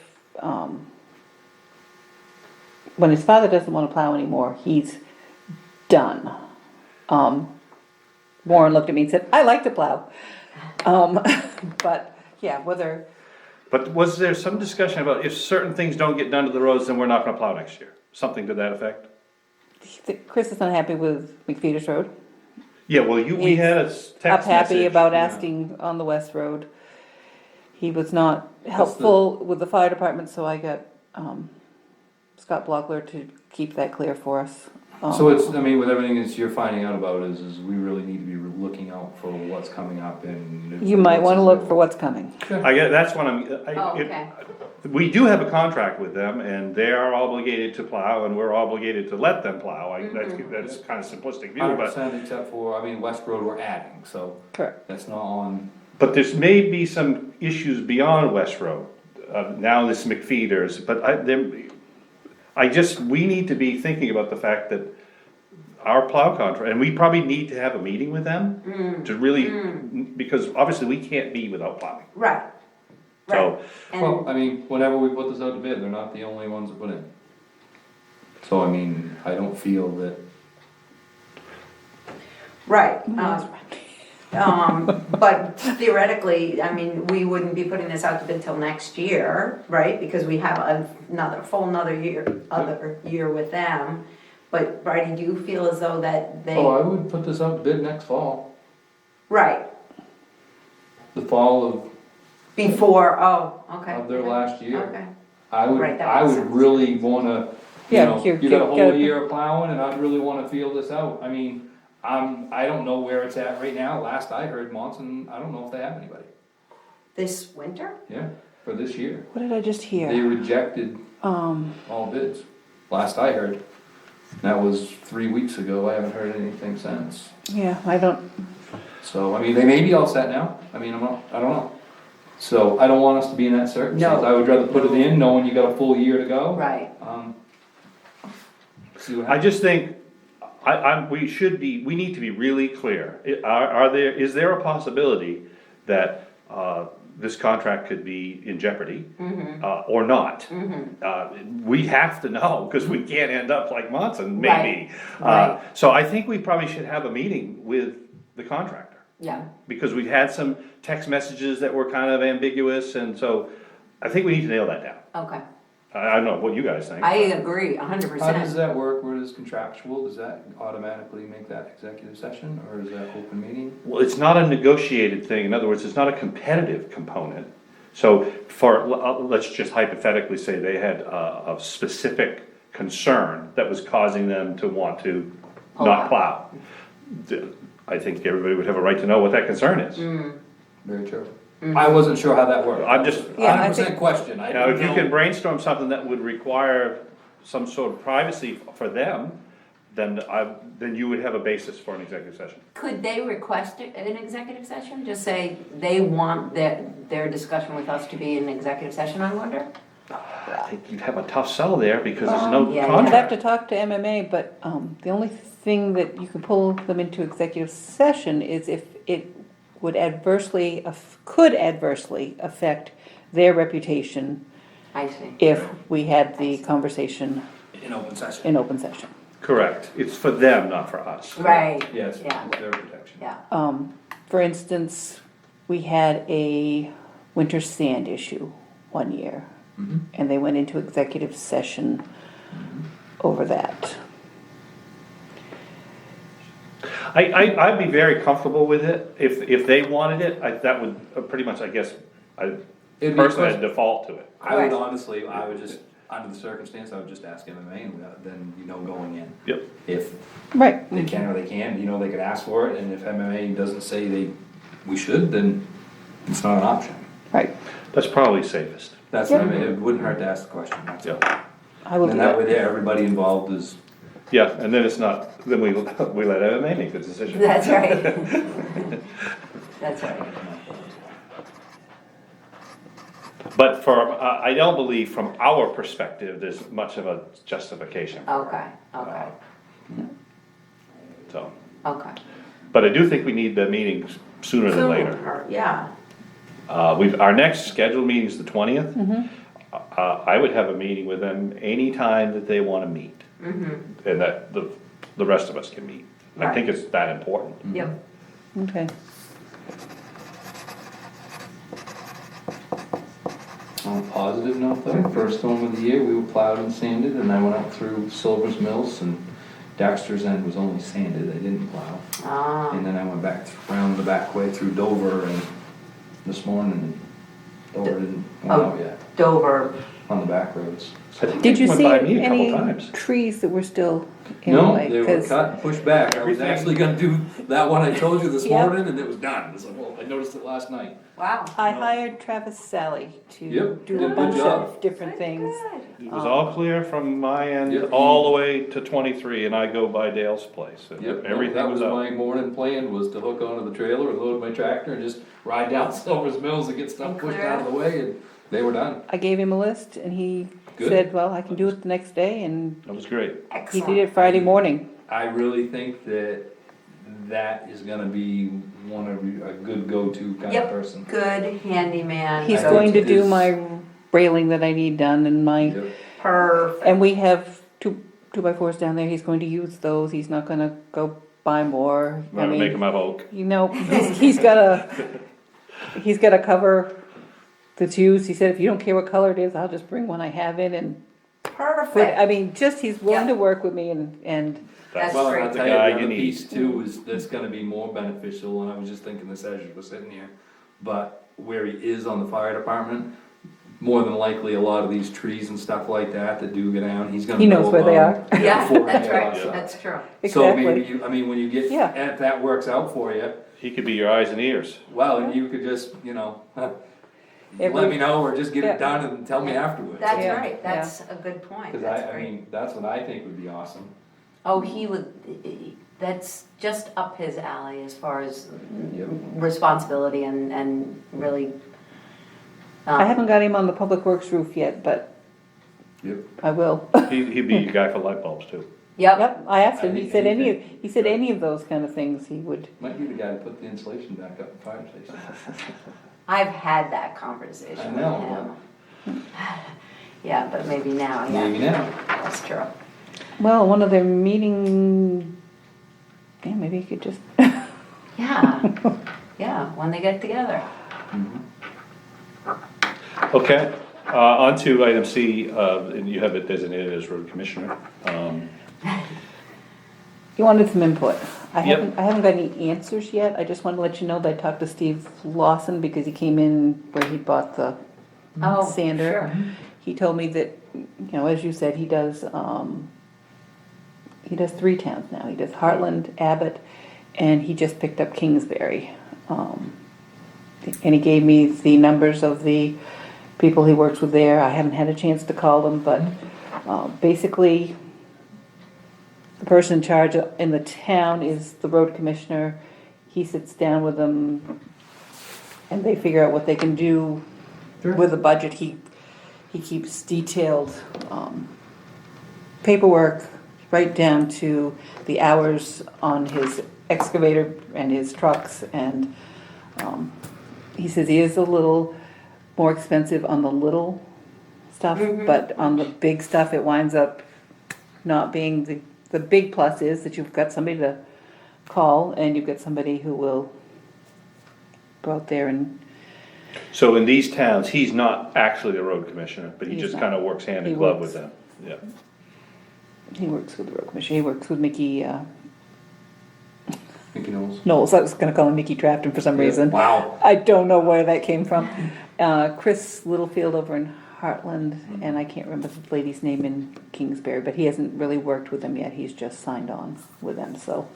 when his father doesn't wanna plow anymore, he's done. Warren looked at me and said, I like to plow. But, yeah, whether, but was there some discussion about if certain things don't get done to the roads, then we're not gonna plow next year? Something to that effect? Chris is not happy with McFeeters Road. Yeah, well, we had a text Up happy message. about asking on the West Road. He was not helpful with the fire department, so I got, Scott Blockler to keep that clear for us. So it's, I mean, with everything that you're finding out about is we really need to be looking out for what's coming up and. You might wanna look for what's coming. I get, that's what Oh, okay. we do have a contract with them, and they are obligated to plow, and we're obligated to let them plow. That's kind of simplistic view, 100% except for, I mean, West Road we're adding, so Correct. that's not on, but there may be some issues beyond West Road. Now this McFeeters, but we need to be thinking about the fact that our plow contract, and we probably need to have a meeting with them to really, because obviously we can't be without plowing. Right, So, right, well, and, I mean, whenever we put this out to bid, they're not the only ones that put in. So, I mean, I don't feel that, right, but theoretically, I mean, we wouldn't be putting this out to bid till next year, right? Because we have another year with them. But Bridie, do you feel as though that they, oh, I would put this out to bid next fall, right, the fall of before, oh, okay. of their last year. Okay, I would, Right, that I makes would sense. really wanna You Yeah, know, you're- you got a you're whole gotta- year of plowing and I'd really wanna feel this out. I mean, I don't know where it's at right now. Last I heard Monson, I don't know if they have anybody. This winter? Yeah, for this year. What did I just They hear? rejected all bids, last I heard. That was 3 weeks ago, I haven't heard anything since. Yeah, I don't, So, I mean, they may be all set now, I mean, I don't know. So, I don't want us to be in that circumstance, No. I would rather put it in, knowing you got a full year to go. Right. See what I happens. just think, we need to be really clear. Is there a possibility that, this contract could be in jeopardy, or not? We have to know, cause we can't end up like Monson, maybe. Right. So I think we probably should have a meeting with the contractor. Yeah. Because we've had some text messages that were kind of ambiguous, and so I think we need to nail that down. Okay. I don't know what you guys think. I agree, 100%. How does that work, where it is contractual, does that automatically make that executive session, or is that open meeting? Well, it's not a negotiated thing, in other words, it's not a competitive component. So let's just hypothetically say they had a specific concern that was causing them to want to not plow. I think everybody would have a right to know what that concern is. Very true. I wasn't sure how that worked. I'm just, Yeah, I 100% think- question, I now, don't if you know. can brainstorm something that would require some sort of privacy for them, then you would have a basis for an executive session. Could they request an executive session? Just say they want their discussion with us to be an executive session, I wonder? I think you'd have a tough sell there because there's no Yeah, yeah. I'd have contract. to talk to MMA, but, the only thing that you can pull them into executive session is if it would could adversely affect their reputation I see. if we had the conversation In open session. in open session. Correct, it's for them, not for us. Right. Yes, Yeah. it's their protection. Yeah. For instance, we had a winter sand issue one year, and they went into executive session over that. I'd be very comfortable with it, if they wanted it, that would pretty much, I guess, It'd be personally I'd question- default to it. I would Right. honestly, I would just, under the circumstance, I would just ask MMA and then, going in. Yep. If Right. they can or they can't, they could ask for it, and if MMA doesn't say we should, then it's not an option. Right. That's probably safest. That's, I mean, it wouldn't hurt to ask the question, that's all. Yeah. I will do And that way that. there, everybody involved is, Yeah, and then it's not, then we let MMA make the decision. That's right. That's right. But I don't believe from our perspective, there's much of a justification. Okay, okay, So, okay. but I do think we need the meetings sooner than later. Sooner, yeah. Our next scheduled meeting is the 20th. I would have a meeting with them anytime that they wanna meet. And that the rest of us can meet. I think it's that important. Yep. Okay. on a positive note though, first storm of the year, we were plowed and sanded, and I went out through Silver's Mills, and Dexter's End was only sanded, they didn't plow. Ah, And then I went back around the back way through Dover and this morning, and Dover didn't went out yet, Dover, on the back roads. I think Did they you went see by me a couple any times. trees that were still in the No, way? they were 'Cause- cut and pushed back, I was Everything- actually gonna do that one I told you this Yep. morning, and it was done, it's like, well, I noticed it last night. wow. I hired Travis Sally to Yep, do did a a good bunch job. of different things. It was all clear from my end, Yep. all the way to 23, and I go by Dale's place. and Yep, Everything that was was up. my morning plan, was to hook onto the trailer and load my tractor and just ride down Silver's Mills and get stuff And pushed clear out of the way, and they were done. I gave him a list and he Good. said, well, I can do it the next day, and That was great. he Excellent. did it Friday morning. I really think that is gonna be a good go-to kind of Yep. person. Good handyman. He's I going to think do this- my railing that I need done and my, Yep. Perfect. and we have two by fours down there, he's going to use those, he's not gonna go buy more. I I'm gonna make mean, him have oak. he's gotta cover that's used, he said, if you don't care what color it is, I'll just bring one I have in and put, I Perfect. mean, just, he's willing Yeah. to work with me and, That's Well, and great. I'll the tell guy you, the you other need. piece too is, that's gonna be more beneficial, and I was just thinking this as you were sitting here, but where he is on the fire department, more than likely, a lot of these trees and stuff like that do go down, he's gonna He knows know where they about are. them Yeah, before that's any right, of us. that's true. So maybe Exactly. you, I mean, when you get, Yeah. if that works out for you, He could be your eyes and ears. well, you could just, you know, let Every- me know, or just get Yeah. it done and tell me afterwards. That's Yeah, right, that's a good point, Cause that's I great. mean, that's what I think would be awesome. Oh, he would, that's just up his alley as far as Yep. responsibility and really. I haven't got him on the public works roof yet, but Yep. I will. He'd be your guy for light bulbs too. Yep, Yep, I asked him, he said Anything. he said any of those kind of things he would. Might be the guy to put the insulation back up in the fire station. I've had that conversation I with know, him. Yeah, but maybe now, Maybe yeah, now. that's true. Well, one of their meeting, yeah, maybe you could just, Yeah, yeah, when they get together. Okay, on to item C, and you have it designated as road commissioner. you wanted some input. I Yep. haven't got any answers yet, I just wanted to let you know that I talked to Steve Lawson because he came in where he bought the Oh, sander. sure. He told me that, you know, as you said, he does 3 towns now. He does Heartland, Abbott, and he just picked up Kingsbury. And he gave me the numbers of the people he works with there. I haven't had a chance to call them, but basically, the person in charge in the town is the road commissioner. He sits down with them, and they figure out what they can do with the budget. He keeps detailed paperwork right down to the hours on his excavator and his trucks, and he says he is a little more expensive on the little stuff, but on the big stuff it winds up not being the big plus is that you've got somebody to call and you've got somebody who will go out there and So in these towns, he's not actually the road commissioner, but he He's just not. kinda works hand in He glove works. with them, yeah. he works with the road commissioner. He works with Mickey Mickey Knowles. Knowles. I was gonna call him Mickey Trafton for some reason. Wow. I don't know where that came from. Chris Littlefield over in Heartland, and I can't remember the lady's name in Kingsbury, but he hasn't really worked with them yet. He's just signed on with them, so.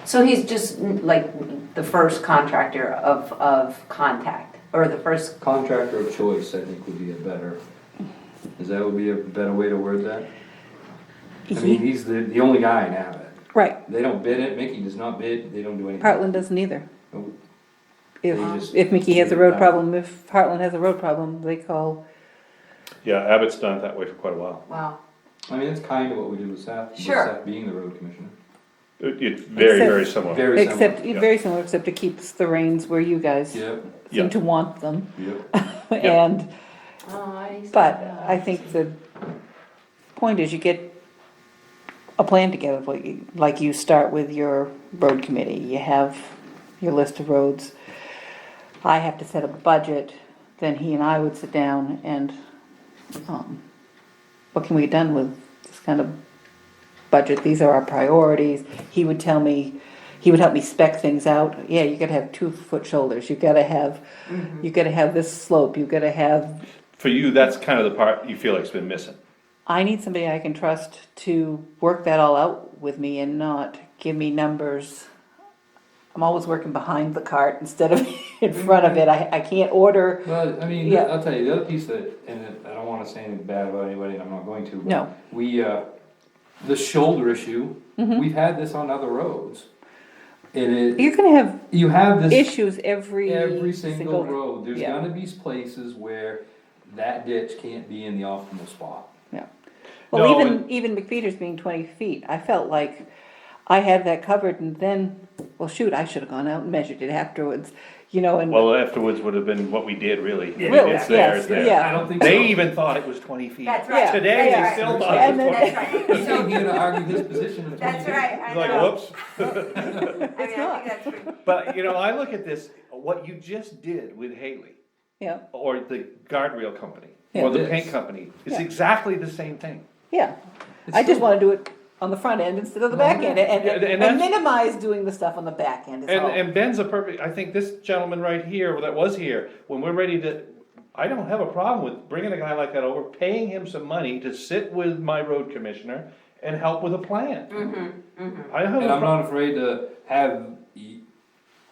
So he's just like the first contractor of contact, or the first, Contractor of choice, I think would be a better, would be a better way to word that? I mean, he's the only guy in Abbott. Right, They don't bid it, Mickey does not bid, they don't do anything. Heartland doesn't either. Nope. If, They just- if Mickey has a road problem, if Heartland has a road problem, they call, Yeah, Abbott's done it that way for quite a while. wow, I mean, it's kind of what we did with Seth, with Sure. Seth being the road commissioner. It's very, Except- very similar. Very similar. except, yeah. very similar, except it keeps the reins where you guys Yep, Yeah. seem to want them. yep. And, oh, I see but that. I think the point is you get a plan together, like you start with your road committee, you have your list of roads. I have to set a budget, then he and I would sit down and, what can we get done with this kind of budget? These are our priorities. He would tell me, he would help me spec things out. Yeah, you gotta have 2-foot shoulders, you gotta have, you gotta have this slope, you gotta have. For you, that's kind of the part you feel like's been missing. I need somebody I can trust to work that all out with me and not give me numbers. I'm always working behind the cart instead of in front of it. I can't order. Well, I mean, Yeah. I'll tell you, the other piece that, and I don't wanna say anything bad about anybody, and I'm not going to, but No. we, the shoulder issue, Mm-hmm. we've had this on other roads. And it, You're gonna have you have this issues every single road, there's yeah. gonna be places where that ditch can't be in the optimal spot. Yeah. Well, No, even McPeter's being 20 feet, I felt like I had that covered and then, well, shoot, I should have gone out and measured it afterwards, you know, and. Well, afterwards would have been what we did, really. Really, It's there, it's yes, there. yeah. I don't think so. They even thought it was 20 feet. That's right. Today, That's they right. still thought it And was then- 20 That's feet. right, He so, came here to argue his position in 20 that's feet. right, I It's like, know. whoops. I mean, I think that's pretty. But, you know, I look at this, what you just did with Haley, Yeah, or the guardrail company, Yeah. or the It paint is. company, it's Yeah. exactly the same thing. yeah. It's I just still- wanna do it on the front end instead of the back end, Yeah, and and that's- minimize doing the stuff on the back end is all. And Ben's a perfect, I think this gentleman right here, that was here, when we're ready to, I don't have a problem with bringing a guy like that over, paying him some money to sit with my road commissioner and help with a plan. I don't have And a I'm problem. not afraid to have,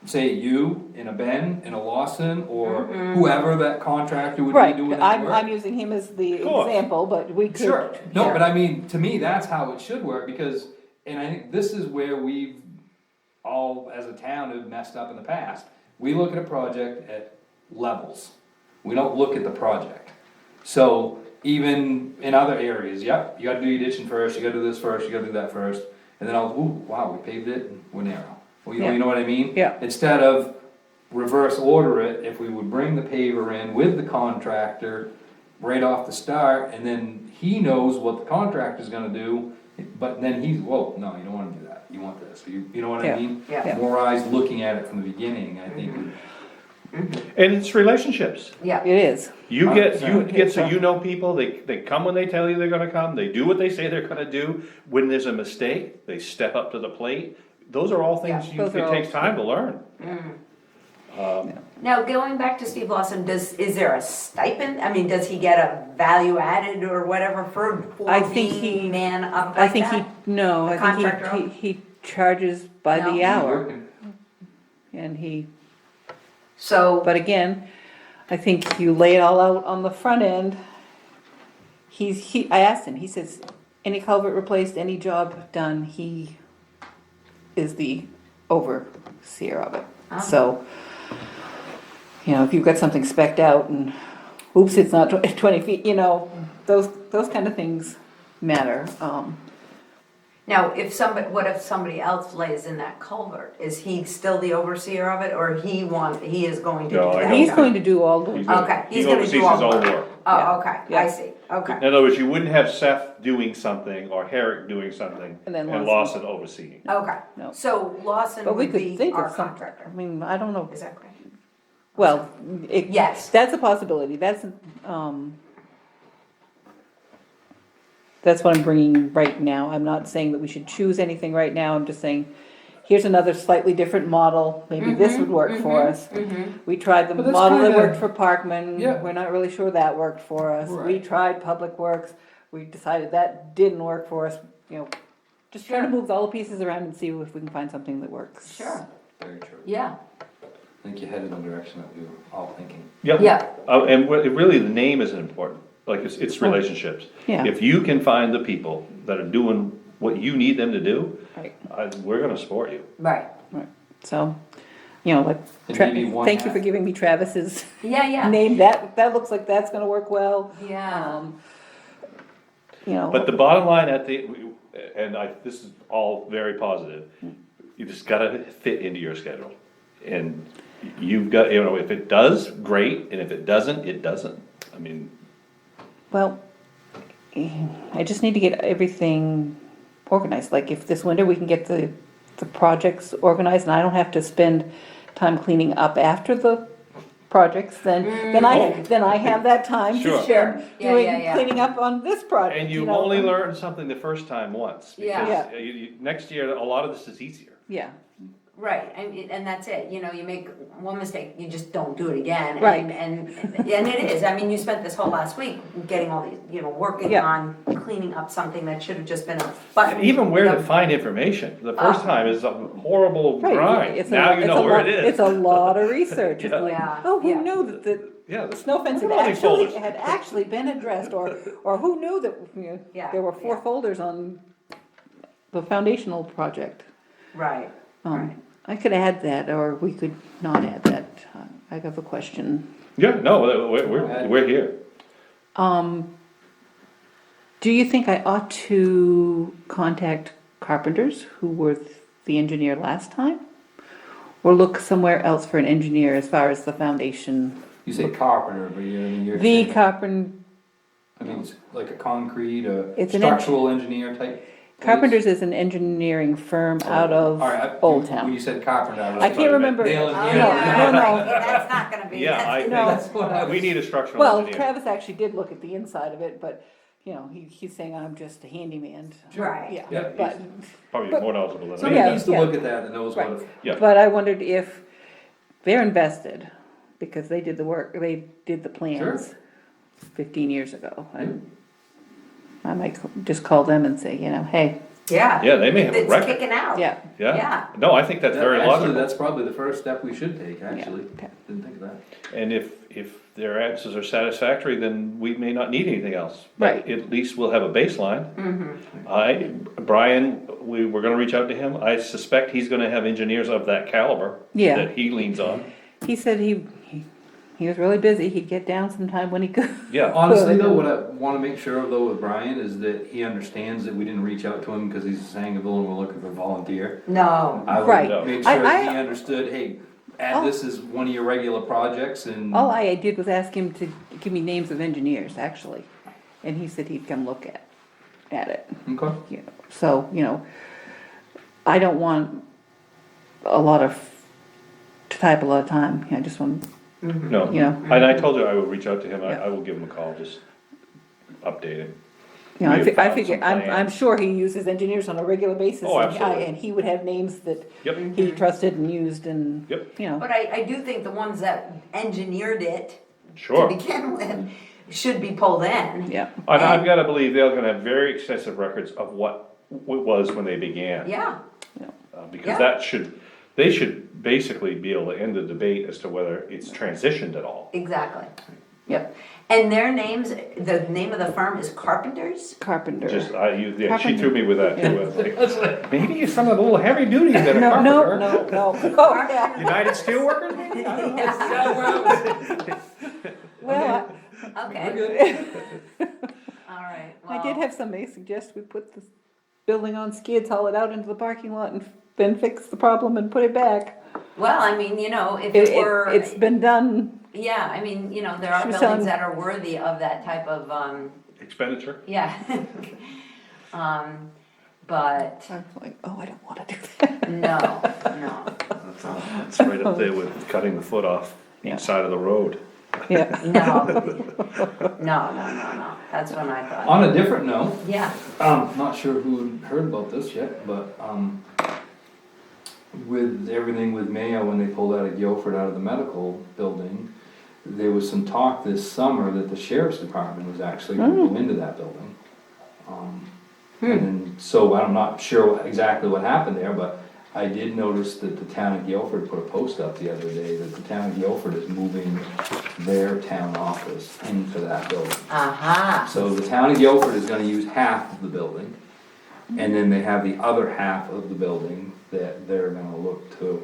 say, you and a Ben and a Lawson or whoever that contractor would be Right, doing that I'm work. using him as the Course. example, but we could. Sure, no, yeah. but I mean, to me, that's how it should work, because, and I think this is where we've all, as a town, have messed up in the past. We look at a project at levels, we don't look at the project. So, even in other areas, yep, you gotta do your ditching first, you gotta do this first, you gotta do that first, and then ooh, wow, we paved it, and we're narrow. Well, Yeah. you know what I mean? Yeah. Instead of reverse order it, if we would bring the paver in with the contractor right off the start, and then he knows what the contractor's gonna do, but then he's, whoa, no, you don't wanna do that, you want this, you know what I Yeah. mean? Yeah. More eyes looking at it from the beginning, I think, would- And it's relationships. Yeah, It is. You get, you 100%. get, so you know people, they come when they tell you they're gonna come, they do what they say they're gonna do. When there's a mistake, they step up to the plate. Those are all things Yeah, those are it all- takes time to learn. now going back to Steve Lawson, is there a stipend? I mean, does he get a value added or whatever for I think being he- man up I like think that? no, The I think contractor? he charges by No. the He's hour, working. and So, but again, I think you lay it all out on the front end. I asked him, he says, any culvert replaced, any job done, he is the overseer of it. Ah. So, if you've got something spec'd out and, oops, it's not 20 feet, those kind of things matter. now what if somebody else lays in that culvert? Is he still the overseer of it, or he is going to do No, I that? don't He's think- going to do all He's the, gonna- Okay, he he's gonna oversees do all his own the work. Yeah. Oh, okay, Yeah. I see, okay. In other words, you wouldn't have Seth doing something or Herrick doing something And then and Lawson. Lawson overseeing. Okay, No. so Lawson but we would could be think our of something. contractor, I mean, I don't know. is that correct? Well, Yes. that's a possibility, that's what I'm bringing right now, I'm not saying that we should choose anything right now, I'm just saying, here's another slightly different model, maybe this would work for us. We tried the But that's model that kinda- worked for Parkman, Yeah. we're not really sure that worked for us. We Right. tried Public Works, we decided that didn't work for us, just trying to Sure. move all the pieces around and see if we can find something that works. Sure, Very true. yeah, I think you headed in the direction that we were all thinking. Yep. yeah, And really, the name isn't important, like, it's relationships. Yeah. If you can find the people that are doing what you need them to do, Right. we're gonna support you. right, Right, so, like, And maybe one thank you for hat. giving me Travis's yeah, name, that looks like that's gonna work well. yeah, But the bottom line this is all very positive, you just gotta fit into your schedule. And you've got, if it does, great, and if it doesn't, it doesn't. I mean, Well, I just need to get everything organized, like if this winter we can get the projects organized and I don't have to spend time cleaning up after the projects, then I have that time to Sure. spend Yeah, doing, yeah. cleaning up on this project. and you know? only learn something the first time once. Yeah. Because next year, a lot of this is easier. Yeah, right, and that's it, you make one mistake, you just don't do it again. Right. And it is, I mean, you spent this whole last week getting all these, working Yeah. on cleaning up something that should have just been a button. And even where you to know. find information, the first time is a horrible right. grind, It's now you know where it is. It's a lot of research, it's Yeah. like, Yeah, oh, who yeah. knew that Yeah, the snow fence look at all these folders. had actually been addressed, or who knew that, Yeah, there were 4 yeah. folders on the foundational project. Right, right. I could add that, or we could not add that, I have a question. Yeah, no, we're here. Do you think I ought to contact Carpenters, who were the engineer last time? Or look somewhere else for an engineer as far as the foundation? You say carpenter, but you're. The saying- carpenter, I mean, it's like a concrete, It's an structural engineer type. place? Carpenters is an engineering firm out of All right, Old When Town. you said carpenter, I was. I can't like, remember. nail it Oh, here. No, yeah. no. That's not gonna be. Yeah, I that's- think, That's what I was. we need a structural Well, engineer. Travis actually did look at the inside of it, but, he's saying I'm just a handyman. Right. Yeah, Yeah, but, Probably more knowledgeable than Somebody me. Yeah, needs to yeah. look at that and knows Right. what. Yeah. but I wondered if they're invested, because they did the work, they did the plans 15 years ago. And I might just call them and say, hey, Yeah. Yeah, they may have a It's record. kicking out. yeah. Yeah. No, I think that's very Actually, logical. that's probably the first step we should take, actually. okay. Didn't think of that. And if their answers are satisfactory, then we may not need anything else. But Right. at least we'll have a baseline. Brian, we're gonna reach out to him. I suspect he's gonna have engineers of that caliber. Yeah. That he leans on. He said he was really busy, he'd get down sometime when he could. Yeah, Honestly though, what I wanna make sure of though with Brian is that he understands that we didn't reach out to him because he's a Sangerville and we're looking for a volunteer. No. I Right. would make I- sure that I- he understood, hey, Oh. add this as one of your regular projects and. All I did was ask him to give me names of engineers, actually, and he said he'd come look at it. Okay. So, I don't want to type a lot of time, I just want, no. And I told you I would reach out to him. I will give him a call, just update him. I May have found figure, some I'm plans. sure he uses engineers on a regular basis. Oh, and absolutely. And he would have names that Yep. he trusted and used and, Yep. But I do think the ones that engineered it to Sure. begin with should be pulled in. yeah. And I've gotta believe they're gonna have very extensive records of what it was when they began. Yeah. Because Yeah. they should basically be able to end the debate as to whether it's transitioned at all. Exactly. Yep. And their names, the name of the firm is Carpenters? Carpenter. She threw me with that too. I was like, maybe it's some of the little heavy duty that are No, carpenter. no. Oh, yeah. United Steelworkers, maybe? I don't know. Well, Okay. All right. I did have somebody suggest we put this building on skids, haul it out into the parking lot and then fix the problem and put it back. Well, I mean, if it were. It's been done, Yeah, I mean, there are She was buildings telling- that are worthy of that type of, Expenditure. yeah. But, I was like, I don't wanna do that. no. It's right up there with cutting the foot off Yeah. each side of the road. Yeah, No. No, that's what I thought. On a different note, Yeah. not sure who heard about this yet, but, with everything with Mayo, when they pulled out of Guilford out of the medical building, there was some talk this summer that the sheriff's department was actually gonna go into that building. And then, so I'm not sure exactly what happened there, but I did notice that the town of Guilford put a post up the other day that the town of Guilford is moving their town office into that building. Aha. So the town of Guilford is gonna use half of the building, and then they have the other half of the building that they're gonna look to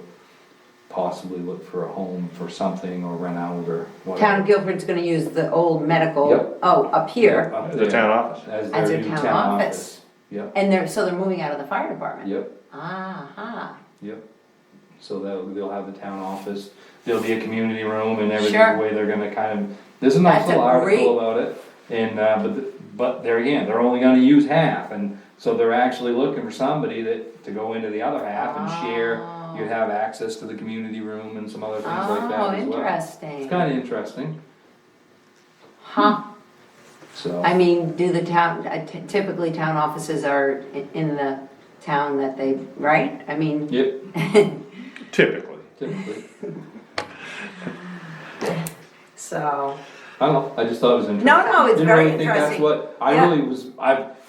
possibly look for a home for something or rent out or whatever. Town of Guilford's gonna use the old medical, Yep. up here, Up The there town office. As as their their new town office. Yep, And so they're moving out of the fire department. yep, Aha. yep. So they'll have the town office, there'll be a community room and everything, Sure. the way they're gonna kind of, there's a nice That's a little article great- about it. And, but there again, they're only gonna use half, and so they're actually looking for somebody to go into the other half and share. Oh. You'd have access to the community room and some other things like that Oh, as well. interesting. It's kinda interesting, Huh. so. I mean, do the town, typically town offices are in the town that they, right? I mean, Yep, Typically. typically. so, I don't know, I just thought it was interesting. No, it's Didn't very really think that's interesting. what, I Yeah. really was,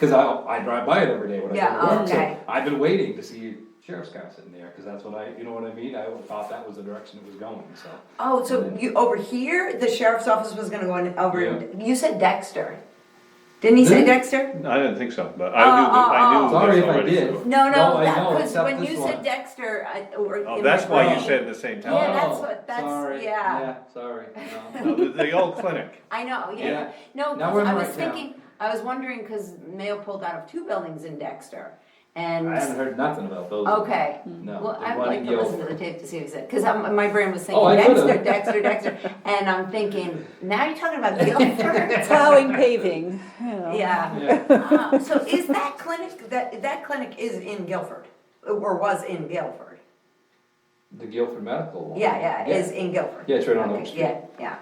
cause I drive by it every day when I Yeah, go to work, so okay. I've been waiting to see sheriff's car sitting there, cause that's what you know what I mean? I thought that was the direction it was going, so. oh, so you, over here, the sheriff's office was gonna go in, you said Dexter. Didn't he say Did he? Dexter? I didn't think so, but I knew. Sorry this if I already, did. so- No, No, I know, because except when this you one. said Dexter, Oh, that's why you said at the same Yeah, time. that's what- that's- Sorry, yeah. sorry, no. No, the old clinic. I know, yeah. Yeah. No, Now 'cause we're in I the was right town. thinking, I was wondering, cause Mayo pulled out of 2 buildings in Dexter, and. I haven't heard nothing about those. Okay, No. well, the I'd one like in to listen to Guilford. the tape to see what he said, cause my brain was Oh, thinking I could've. Dexter, and I'm thinking, now you're talking about Guilford? plowing, paving, Yeah. Yeah, So is that clinic, that clinic is in Guilford, or was in Guilford? the Guilford Medical one. Yeah, is in Guilford. Yeah, it's right on Okay, Oak Street. Yeah.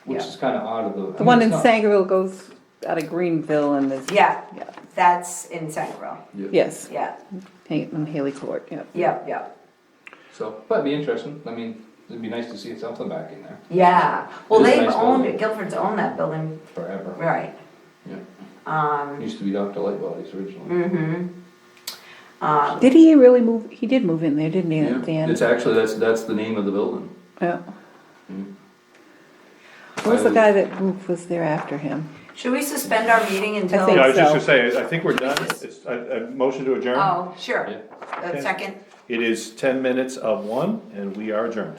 Which Yeah. is kinda odd of the. The one in Sangerville goes out of Greenville and there's. Yeah, Yeah, that's in Sangerville, yes, yeah, on Haley Court, yeah. yep. So, but it'd be interesting, I mean, It'd be nice to see something back in there Yeah, well, It is a they've nice owned, building. Guilford's owned that building, forever. right. Yeah. Used to be Dr. Lightbody's originally. Did he really move, he did move in there, didn't he, at the Yeah, end? it's actually, that's the name of the building. Yeah. Mm. What was the guy that moved, was there after him? Should we suspend our meeting until? think Yeah, I was just so. gonna say, I think we're done. It's a motion to adjourn. Oh, sure, Yeah. a second. It is 10 minutes of 1, and we are adjourned.